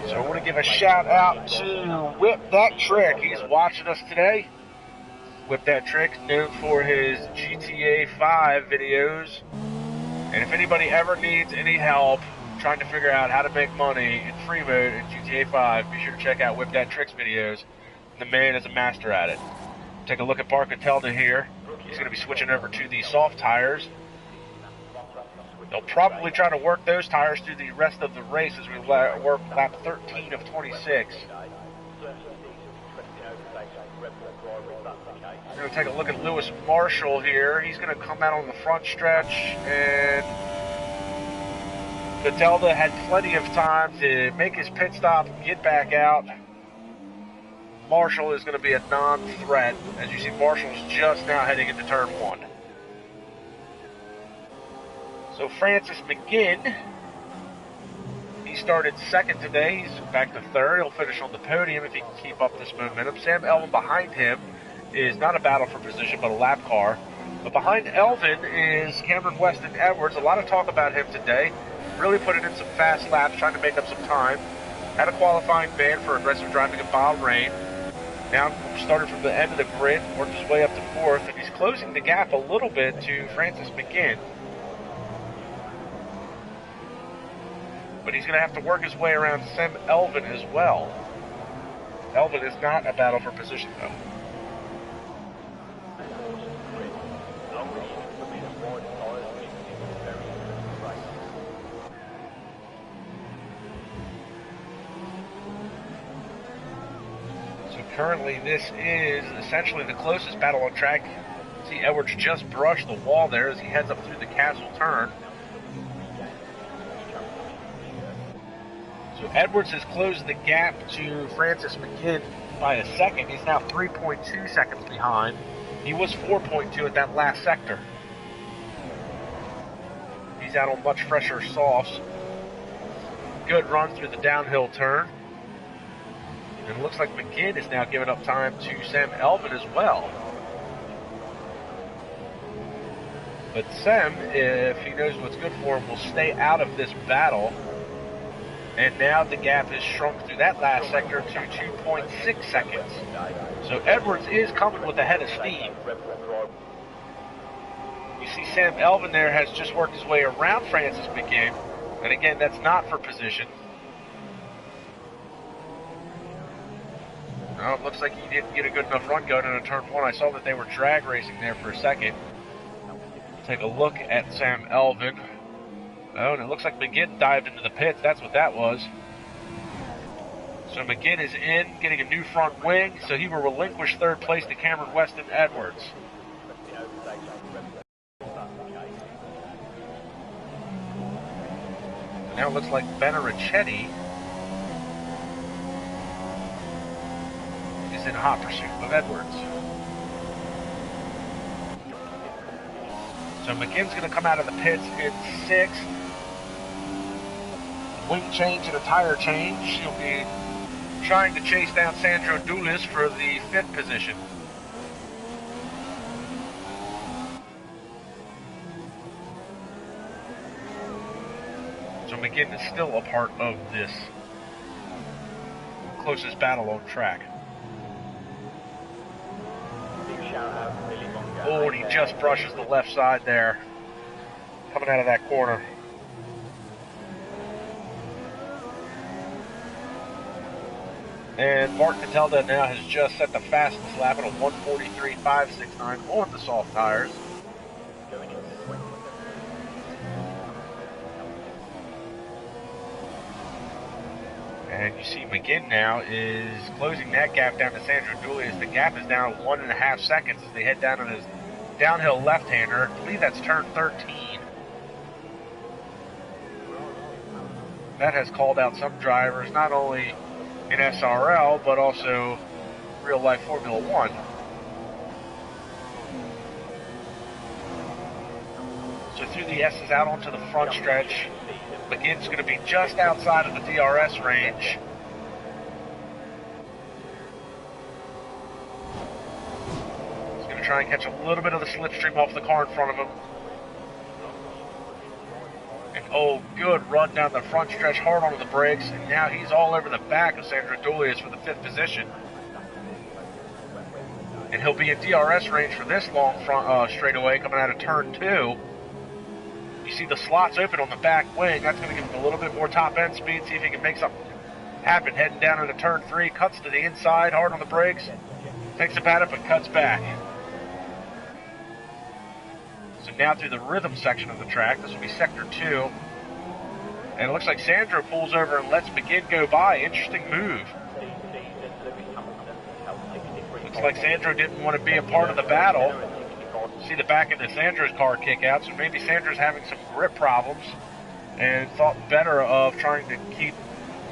S1: So I want to give a shout out to Whip That Trick. He's watching us today. Whip That Trick, known for his GTA 5 videos. And if anybody ever needs any help trying to figure out how to make money in free mode in GTA 5, be sure to check out Whip That Trick's videos. The man is a master at it. Take a look at Barcatelda here. He's going to be switching over to the soft tires. They'll probably try to work those tires through the rest of the race as we work lap 13 of 26. We're going to take a look at Lewis Marshall here. He's going to come out on the front stretch, and Catalda had plenty of time to make his pit stop and get back out. Marshall is going to be a non-threat. As you see, Marshall's just now heading into turn 1. So Francis McGinn, he started 2nd today. He's back to 3rd. He'll finish on the podium if he can keep up this momentum. Sam Elvin behind him is not a battle for position, but a lap car. But behind Elvin is Cameron Weston Edwards. A lot of talk about him today. Really putting in some fast laps, trying to make up some time. Had a qualifying ban for aggressive driving in Bahrain. Now started from the end of the grid, worked his way up to 4th, and he's closing the gap a little bit to Francis McGinn. But he's going to have to work his way around Sam Elvin as well. Elvin is not a battle for position, though. So currently this is essentially the closest battle on track. See, Edwards just brushed the wall there as he heads up through the castle turn. So Edwards has closed the gap to Francis McGinn by a second. He's now 3.2 seconds behind. He was 4.2 at that last sector. He's out on much fresher softs. Good run through the downhill turn. And it looks like McGinn is now giving up time to Sam Elvin as well. But Sam, if he knows what's good for him, will stay out of this battle. And now the gap has shrunk through that last sector to 2.6 seconds. So Edwards is coming with a head of steam. You see Sam Elvin there has just worked his way around Francis McGinn. And again, that's not for position. No, it looks like he didn't get a good enough run going into turn 1. I saw that they were drag racing there for a second. Take a look at Sam Elvin. Oh, and it looks like McGinn dived into the pits. That's what that was. So McGinn is in, getting a new front wing, so he will relinquish 3rd place to Cameron Weston Edwards. Now it looks like Ben Richetti is in hot pursuit of Edwards. So McGinn's going to come out of the pits in 6th. Wing change and a tire change. He'll be trying to chase down Sandro Dulis for the 5th position. So McGinn is still a part of this closest battle on track. Oh, and he just brushes the left side there, coming out of that corner. And Mark Catalda now has just set the fastest lap at a 1:43.569 on the soft tires. And you see McGinn now is closing that gap down to Sandro Dulis. The gap is down 1.5 seconds as they head down on his downhill left-hander. I believe that's turn 13. that has called out some drivers, not only in SRL, but also real-life Formula One. So through the S's out onto the front stretch, McGinn's going to be just outside of the DRS range. He's going to try and catch a little bit of the slipstream off the car in front of him. And oh, good run down the front stretch, hard onto the brakes, and now he's all over the back of Sandro Dulius for the 5th position. And he'll be in DRS range for this long front straightaway coming out of turn 2. You see the slots open on the back wing. That's going to give him a little bit more top end speed, see if he can make something happen. Heading down into turn 3, cuts to the inside, hard on the brakes, takes a paddock but cuts back. So now through the rhythm section of the track, this will be sector 2. And it looks like Sandro pulls over and lets McGinn go by. Interesting move. Looks like Sandro didn't want to be a part of the battle. See the back end of Sandro's car kick out, so maybe Sandro's having some grip problems and thought better of trying to keep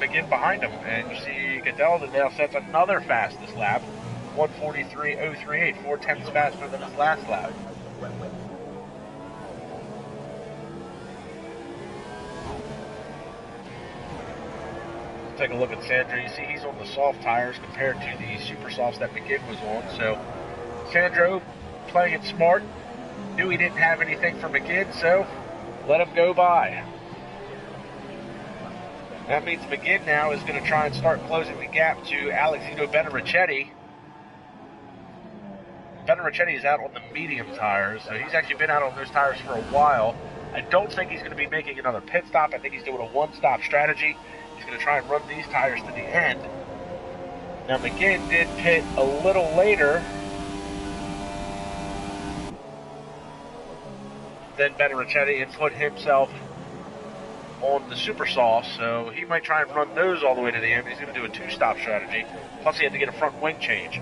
S1: McGinn behind him. And you see Gadella now sets another fastest lap, 1:43.038, 4/10 faster than his last lap. Let's take a look at Sandro. You see he's on the soft tires compared to the super softs that McGinn was on. So Sandro, playing it smart, knew he didn't have anything for McGinn, so let him go by. That means McGinn now is going to try and start closing the gap to Alexito Benarichetti. Benarichetti is out on the medium tires, so he's actually been out on those tires for a while. I don't think he's going to be making another pit stop. I think he's doing a one-stop strategy. He's going to try and run these tires to the end. Now McGinn did pit a little later than Benarichetti and put himself on the super sauce, so he might try and run those all the way to the end. He's going to do a two-stop strategy, plus he had to get a front wing change.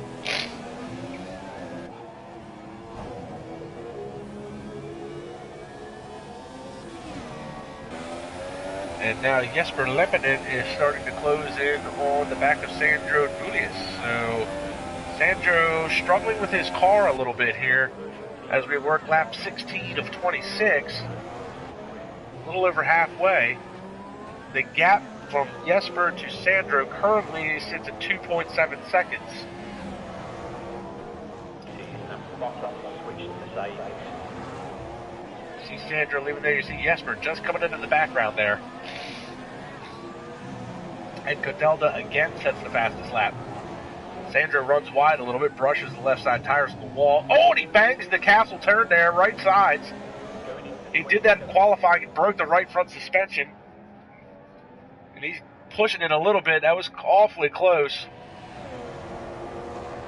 S1: And now Jesper Leppinen is starting to close in on the back of Sandro Dulius. So Sandro struggling with his car a little bit here as we work lap 16 of 26, a little over halfway. The gap from Jesper to Sandro currently sits at 2.7 seconds. You see Sandro leaving there, you see Jesper just coming into the background there. And Codelda again sets the fastest lap. Sandro runs wide a little bit, brushes the left side tires on the wall. Oh, and he bangs the castle turn there, right sides. He did that in qualifying and broke the right front suspension. And he's pushing it a little bit. That was awfully close.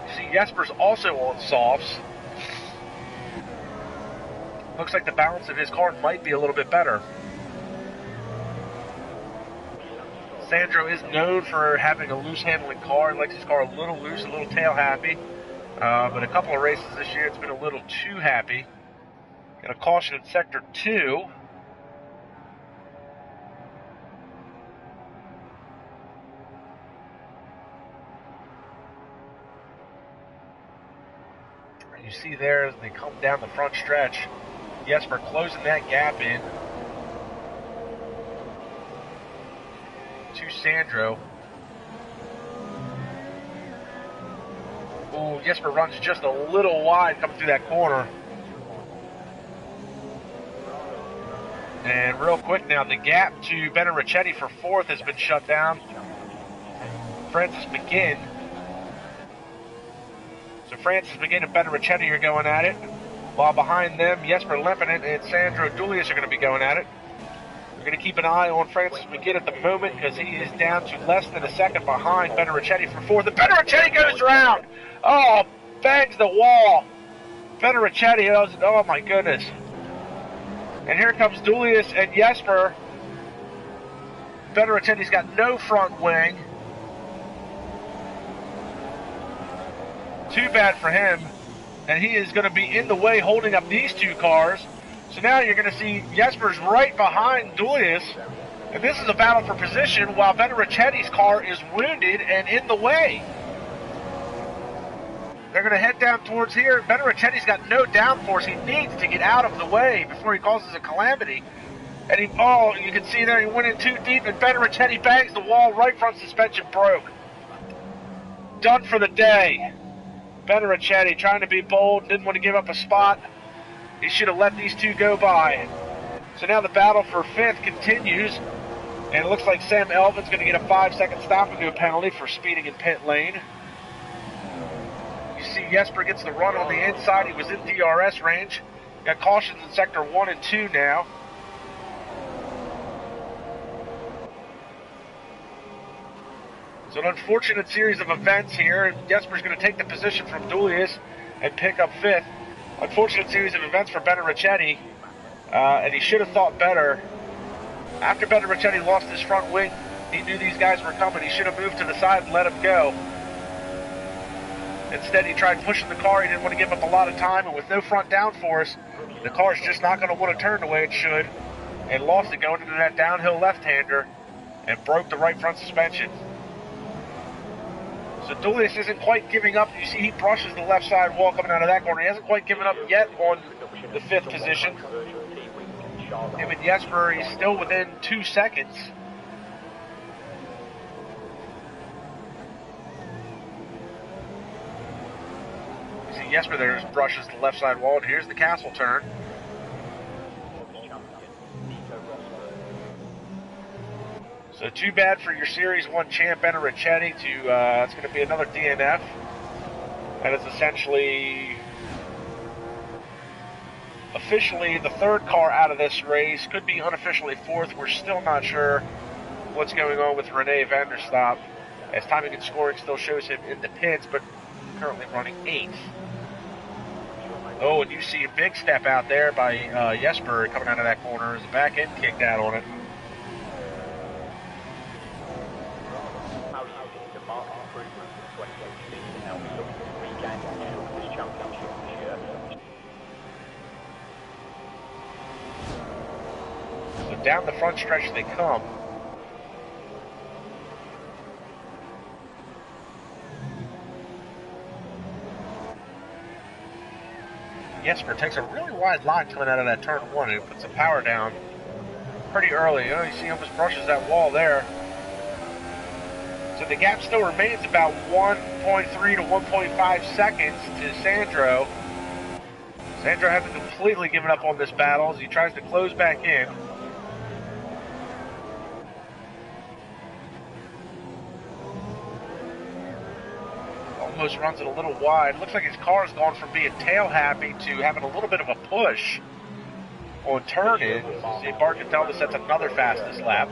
S1: You see Jesper's also on softs. Looks like the balance of his car might be a little bit better. Sandro is known for having a loose handling car. He likes his car a little loose, a little tail happy. But a couple of races this year, it's been a little too happy. Got a caution in sector 2. You see there as they come down the front stretch, Jesper closing that gap in to Sandro. Ooh, Jesper runs just a little wide coming through that corner. And real quick now, the gap to Benarichetti for 4th has been shut down. Francis McGinn. So Francis McGinn and Benarichetti are going at it, while behind them, Jesper Leppinen and Sandro Dulius are going to be going at it. We're going to keep an eye on Francis McGinn at the moment because he is down to less than a second behind Benarichetti for 4th. And Benarichetti goes around! Oh, bangs the wall! Benarichetti, oh my goodness. And here comes Dulius and Jesper. Benarichetti's got no front wing. Too bad for him. And he is going to be in the way holding up these two cars. So now you're going to see Jesper's right behind Dulius. And this is a battle for position while Benaricetti's car is wounded and in the way. They're going to head down towards here. Benaricetti's got no downforce. He needs to get out of the way before he causes a calamity. And you can see there he went in too deep, and Benaricetti bangs the wall. Right front suspension broke. Done for the day. Benaricetti trying to be bold, didn't want to give up a spot. He should have let these two go by. So now the battle for 5th continues, and it looks like Sam Elvin's going to get a 5-second stop and do a penalty for speeding in pit lane. You see Jesper gets the run on the inside. He was in DRS range. Got cautions in sector 1 and 2 now. It's an unfortunate series of events here. Jesper's going to take the position from Dulius and pick up 5th. Unfortunate series of events for Benaricetti, and he should have thought better. After Benaricetti lost his front wing, he knew these guys were coming. He should have moved to the side and let them go. Instead, he tried pushing the car. He didn't want to give up a lot of time, and with no front downforce, the car's just not going to want to turn the way it should, and lost it going into that downhill left-hander and broke the right front suspension. So Dulius isn't quite giving up. You see he brushes the left side wall coming out of that corner. He hasn't quite given up yet on the 5th position. Him and Jesper, he's still within 2 seconds. You see Jesper there just brushes the left side wall, and here's the castle turn. So too bad for your Series 1 champ, Benaricetti. It's going to be another DNF. That is essentially, officially the 3rd car out of this race. Could be unofficially 4th. We're still not sure what's going on with Rene van der Stap, as timing and scoring still shows him in the pits, but currently running 8th. Oh, and you see a big step out there by Jesper coming out of that corner as the back end kicked out on it. So down the front stretch they come. Jesper takes a really wide line coming out of that turn 1 and puts the power down pretty early. You see he almost brushes that wall there. So the gap still remains about 1.3 to 1.5 seconds to Sandro. Sandro hasn't completely given up on this battle as he tries to close back in. Almost runs it a little wide. Looks like his car's gone from being tail happy to having a little bit of a push on turn-in. See, Bart Cataldo sets another fastest lap.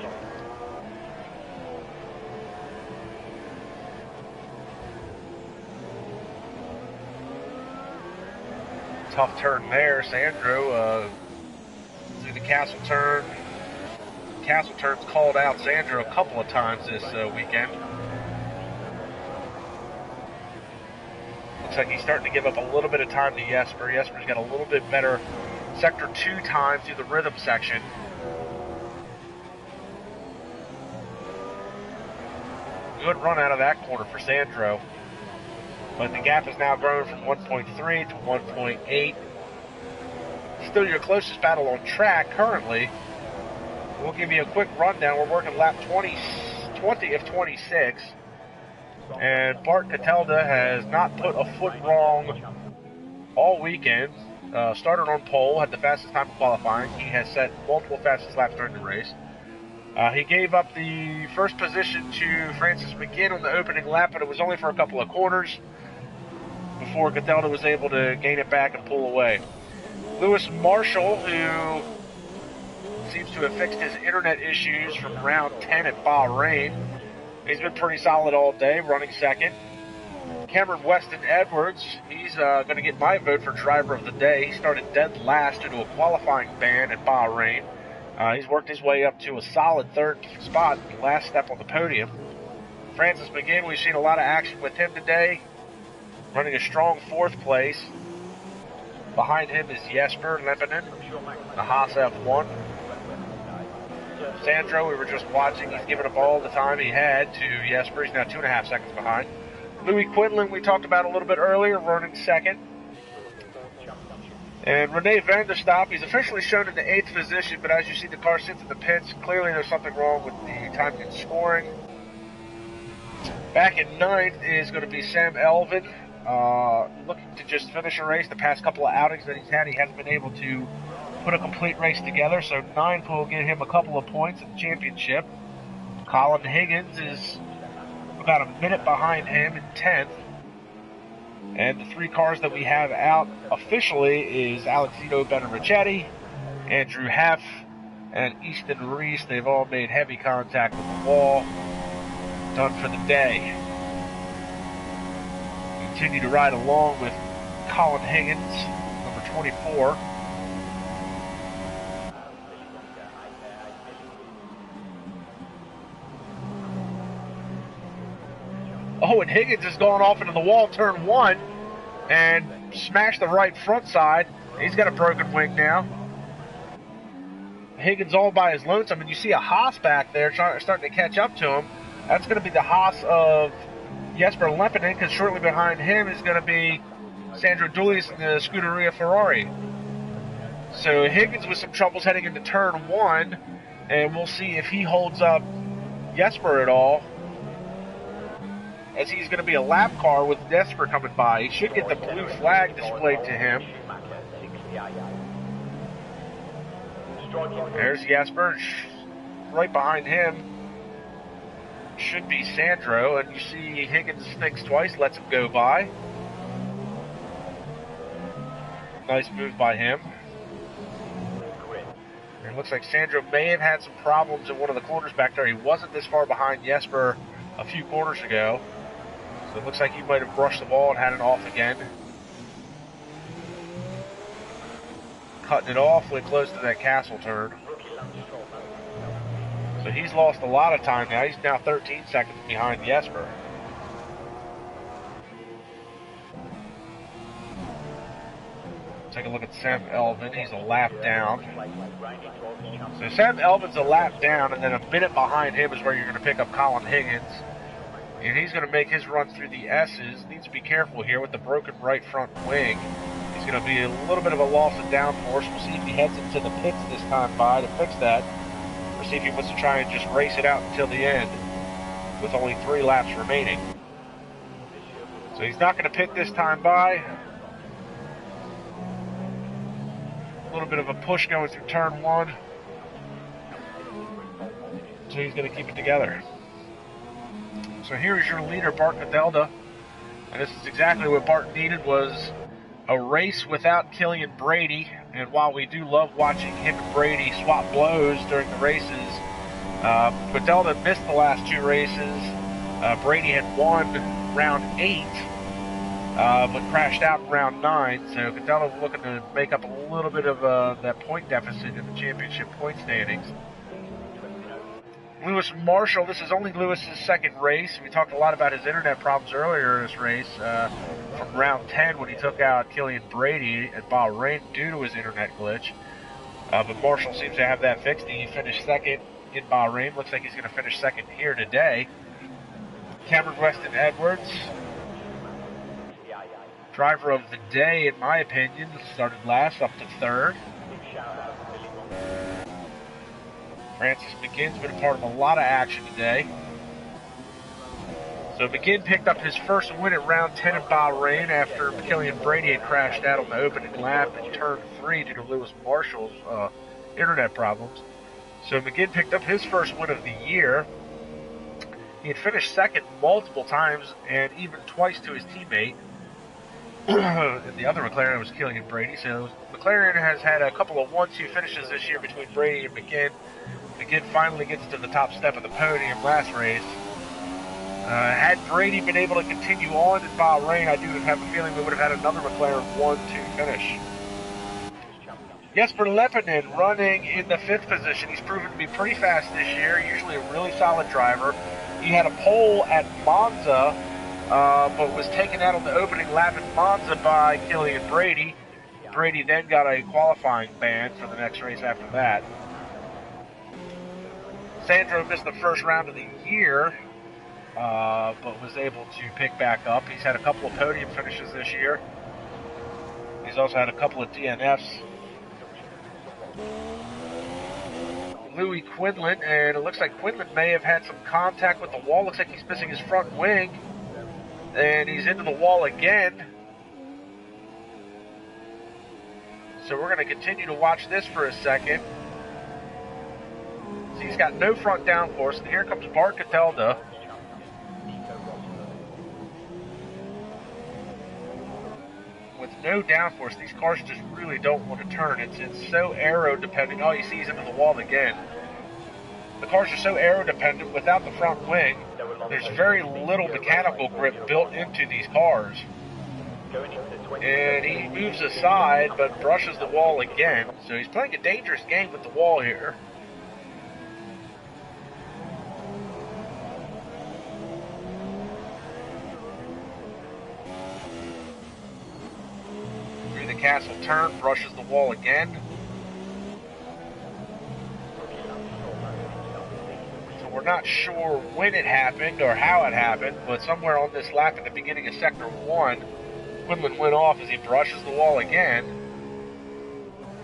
S1: Tough turn there. Sandro through the castle turn. Castle turn's called out Sandro a couple of times this weekend. Looks like he's starting to give up a little bit of time to Jesper. Jesper's got a little bit better sector 2 time through the rhythm section. Good run out of that corner for Sandro. But the gap has now grown from 1.3 to 1.8. Still your closest battle on track currently. We'll give you a quick rundown. We're working lap 20 of 26. And Bart Cataldo has not put a foot wrong all weekend. Started on pole, had the fastest time of qualifying. He has set multiple fastest laps during the race. He gave up the first position to Francis McGinn on the opening lap, but it was only for a couple of quarters before Cataldo was able to gain it back and pull away. Lewis Marshall, who seems to have fixed his internet issues from round 10 at Bahrain, he's been pretty solid all day, running second. Cameron Weston Edwards, he's going to get my vote for driver of the day. He started dead last due to a qualifying ban at Bahrain. He's worked his way up to a solid 3rd spot, last step on the podium. Francis McGinn, we've seen a lot of action with him today, running a strong 4th place. Behind him is Jesper Leppinen, the Haas F1. Sandro, we were just watching. He's given up all the time he had to Jesper. He's now 2.5 seconds behind. Louis Quinlan, we talked about a little bit earlier, running second. And Rene van der Stoep, he's officially shown in the 8th position, but as you see the car sits in the pits, clearly there's something wrong with the time in scoring. Back in 9th is going to be Sam Elvin, looking to just finish a race. The past couple of outings that he's had, he hasn't been able to put a complete race together, so 9th will get him a couple of points in the championship. Colin Higgins is about a minute behind him in 10th. And the 3 cars that we have out officially is Alexito Benarichetti, Andrew Heff, and Easton Reese. They've all made heavy contact with the wall. Done for the day. Continue to ride along with Colin Higgins, number 24. Oh, and Higgins has gone off into the wall, turn 1, and smashed the right front side. He's got a broken wing now. Higgins all by his lonesome, and you see a Haas back there starting to catch up to him. That's going to be the Haas of Jesper Lepinen, because shortly behind him is going to be Sandro Dullius in the Scuderia Ferrari. So Higgins with some troubles heading into turn 1, and we'll see if he holds up Jesper at all, as he's going to be a lap car with Jesper coming by. He should get the blue flag displayed to him. There's Jesper. Right behind him should be Sandro, and you see Higgins thinks twice, lets him go by. Nice move by him. And it looks like Sandro may have had some problems in one of the corners back there. He wasn't this far behind Jesper a few corners ago. So it looks like he might have brushed the ball and had it off again. Cutting it awfully close to that castle turn. So he's lost a lot of time now. He's now 13 seconds behind Jesper. Take a look at Sam Elvin. He's a lap down. So Sam Elvin's a lap down, and then a minute behind him is where you're going to pick up Colin Higgins. And he's going to make his run through the S's. Needs to be careful here with the broken right front wing. He's going to be a little bit of a loss of downforce. We'll see if he heads into the pits this time by to fix that. Or see if he wants to try and just race it out until the end with only 3 laps remaining. So he's not going to pit this time by. A little bit of a push going through turn 1. So he's going to keep it together. So here is your leader, Bart Cadelda. And this is exactly what Bart needed, was a race without Killian Brady. And while we do love watching him and Brady swap blows during the races, Cadelda missed the last 2 races. Brady had won round 8, but crashed out in round 9. So Cadelda was looking to make up a little bit of that point deficit in the championship point standings. Lewis Marshall, this is only Lewis's 2nd race. We talked a lot about his internet problems earlier in this race, from round 10 when he took out Killian Brady at Bahrain due to his internet glitch. But Marshall seems to have that fixed. He finished 2nd in Bahrain. Looks like he's going to finish 2nd here today. Cameron Weston Edwards, driver of the day in my opinion, started last up to 3rd. Francis McGinn's been a part of a lot of action today. So McGinn picked up his first win at round 10 in Bahrain after Killian Brady had crashed out on the opening lap in turn 3 due to Lewis Marshall's internet problems. So McGinn picked up his first win of the year. He had finished 2nd multiple times and even twice to his teammate. And the other McLaren was Killian Brady. So McLaren has had a couple of 1-2 finishes this year between Brady and McGinn. McGinn finally gets to the top step of the podium last race. Had Brady been able to continue on in Bahrain, I do have a feeling we would have had another McLaren 1-2 finish. Jesper Lepinen running in the 5th position. He's proven to be pretty fast this year, usually a really solid driver. He had a pole at Monza, but was taken out on the opening lap at Monza by Killian Brady. Brady then got a qualifying ban for the next race after that. Sandro missed the first round of the year, but was able to pick back up. He's had a couple of podium finishes this year. He's also had a couple of DNFs. Louis Quinlan, and it looks like Quinlan may have had some contact with the wall. Looks like he's missing his front wing, and he's into the wall again. So we're going to continue to watch this for a second. So he's got no front downforce, and here comes Bart Catalda. With no downforce, these cars just really don't want to turn. It's so aero dependent. Oh, you see he's into the wall again. The cars are so aero dependent without the front wing. There's very little mechanical grip built into these cars. And he moves aside, but brushes the wall again. So he's playing a dangerous game with the wall here. Through the castle turn, brushes the wall again. So we're not sure when it happened or how it happened, but somewhere on this lap at the beginning of Sector 1, Quinlan went off as he brushes the wall again.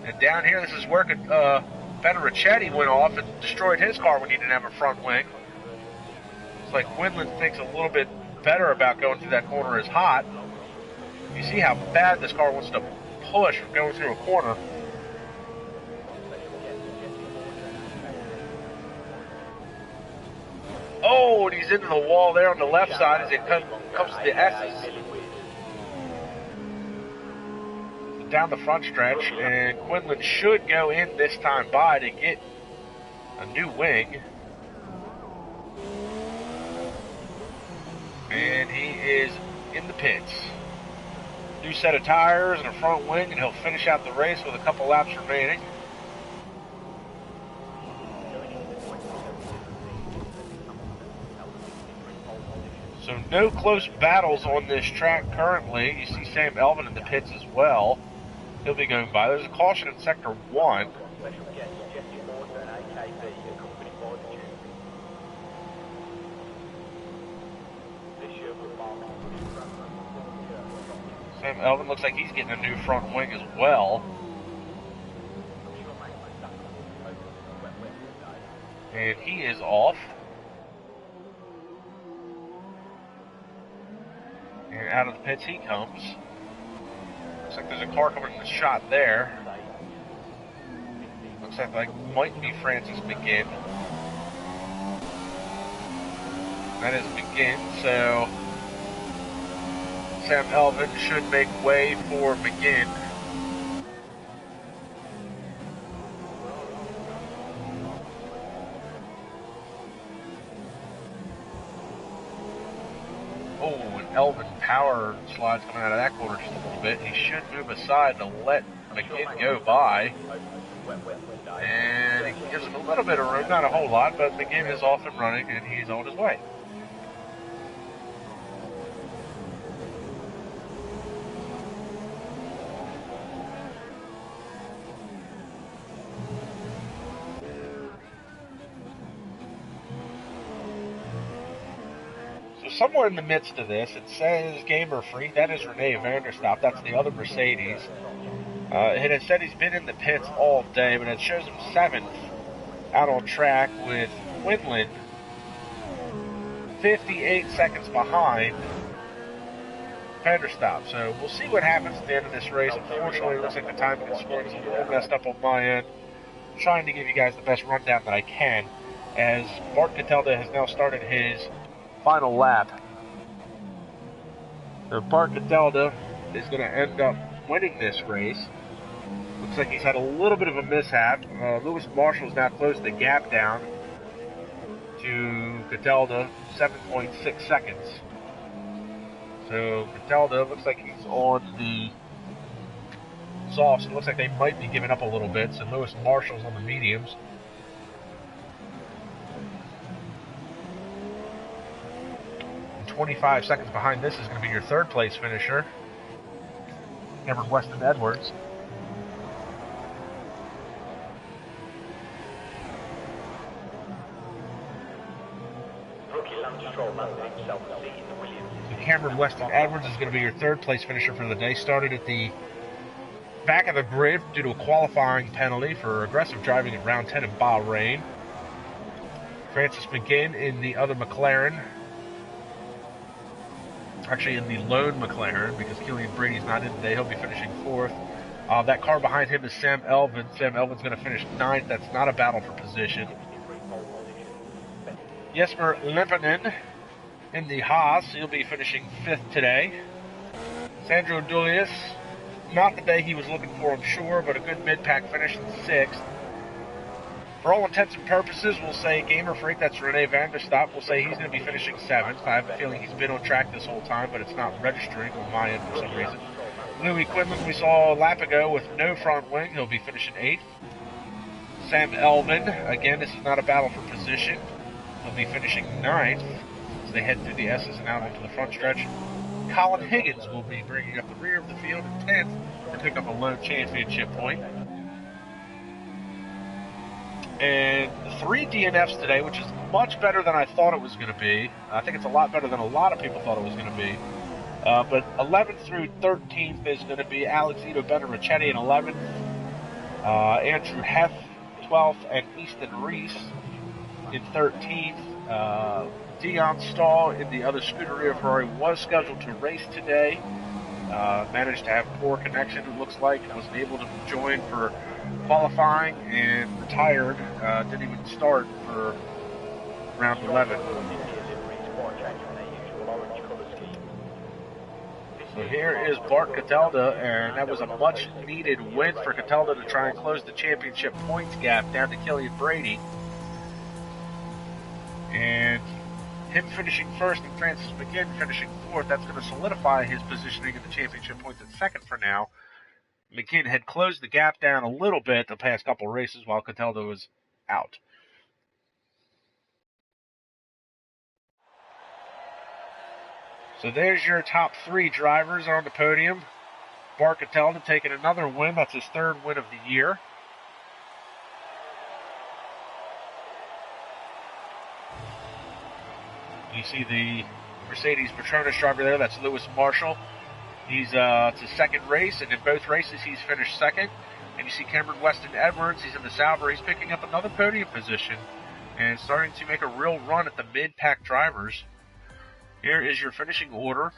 S1: And down here, this is where Federicetti went off and destroyed his car when he didn't have a front wing. It's like Quinlan thinks a little bit better about going through that corner as hot. You see how bad this car wants to push from going through a corner. Oh, and he's into the wall there on the left side as it comes to the S's. Down the front stretch, and Quinlan should go in this time by to get a new wing. And he is in the pits. New set of tires and a front wing, and he'll finish out the race with a couple laps remaining. So no close battles on this track currently. You see Sam Elvin in the pits as well. He'll be going by. There's a caution in Sector 1. Sam Elvin looks like he's getting a new front wing as well. And he is off. And out of the pits he comes. Looks like there's a car coming in the shot there. Looks like might be Francis McGinn. That is McGinn, so Sam Elvin should make way for McGinn. Oh, and Elvin power slides coming out of that corner just a little bit. He should move aside to let McGinn go by. And he gives him a little bit of room, not a whole lot, but McGinn is off and running and he's on his way. Somewhere in the midst of this, it says Gamer Free. That is Renee Vanderstap. That's the other Mercedes. It has said he's been in the pits all day, but it shows him 7th out on track with Quinlan 58 seconds behind Vanderstap. So we'll see what happens at the end of this race. Unfortunately, it looks like the time is a little messed up on my end. I'm trying to give you guys the best rundown that I can, as Bart Catalda has now started his final lap. So Bart Catalda is going to end up winning this race. Looks like he's had a little bit of a mishap. Lewis Marshall's now closed the gap down to Catalda, 7.6 seconds. So Catalda looks like he's on the softs. It looks like they might be giving up a little bit. So Lewis Marshall's on the mediums. 25 seconds behind this is going to be your third place finisher, Cameron Weston Edwards.
S2: Stroll landed himself a seat in the Williams.
S1: Cameron Weston Edwards is going to be your third place finisher for the day. Started at the back of the grid due to a qualifying penalty for aggressive driving at round 10 in Bahrain. Francis McGinn in the other McLaren. Actually in the lone McLaren, because Killian Brady's not in today. He'll be finishing 4th. That car behind him is Sam Elvin. Sam Elvin's going to finish 9th. That's not a battle for position. Jesper Lempinen in the Haas. He'll be finishing 5th today. Sandro Dulius, not the day he was looking for, I'm sure, but a good mid-pack finish in 6th. For all intents and purposes, we'll say Gamer Freak, that's Rene van der Stoep, we'll say he's going to be finishing 7th. I have a feeling he's been on track this whole time, but it's not registering on my end for some reason. Louis Quinlan, we saw a lap ago with no front wing. He'll be finishing 8th. Sam Elvin, again, this is not a battle for position. He'll be finishing 9th as they head through the S's and out into the front stretch. Colin Higgins will be bringing up the rear of the field in 10th to pick up a lone championship point. And 3 DNFs today, which is much better than I thought it was going to be. I think it's a lot better than a lot of people thought it was going to be. But 11th through 13th is going to be Alexito Benarichetti in 11th, Andrew Heff 12th, and Easton Reese in 13th. Dion Stahl in the other Scuderia Ferrari was scheduled to race today. Managed to have poor connection, it looks like. Wasn't able to join for qualifying and retired. Didn't even start for round 11. So here is Bart Catalda, and that was a much-needed win for Catalda to try and close the championship points gap down to Killian Brady. And him finishing 1st and Francis McGinn finishing 4th, that's going to solidify his positioning in the championship points at 2nd for now. McGinn had closed the gap down a little bit the past couple races while Catalda was out. So there's your top 3 drivers on the podium. Bart Catalda taking another win. That's his 3rd win of the year. You see the Mercedes Petronas driver there. That's Lewis Marshall. It's his 2nd race, and in both races he's finished 2nd. And you see Cameron Weston Edwards. He's in the Sauber. He's picking up another podium position and starting to make a real run at the mid-pack drivers. Here is your finishing order.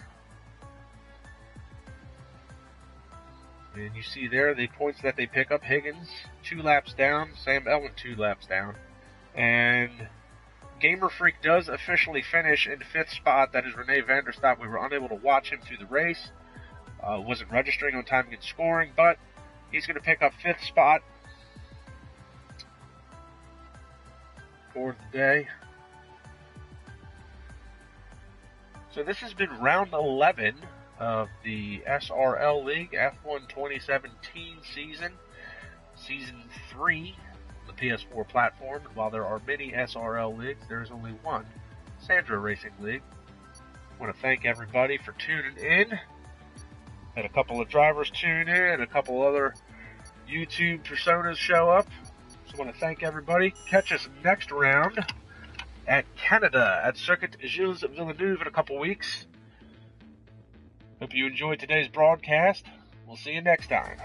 S1: And you see there the points that they pick up. Higgins, 2 laps down. Sam Elvin, 2 laps down. And Gamer Freak does officially finish in 5th spot. That is Rene van der Stoep. We were unable to watch him through the race. Wasn't registering on timing and scoring, but he's going to pick up 5th spot for the day. So this has been round 11 of the SRL League F1 2017 season. Season 3 on the PS4 platform. And while there are many SRL leagues, there is only one Sandro Racing League. I want to thank everybody for tuning in. Had a couple of drivers tune in, a couple other YouTube personas show up. So I want to thank everybody. Catch us next round at Canada at Circuit Gilles Villeneuve in a couple weeks. Hope you enjoyed today's broadcast. We'll see you next time.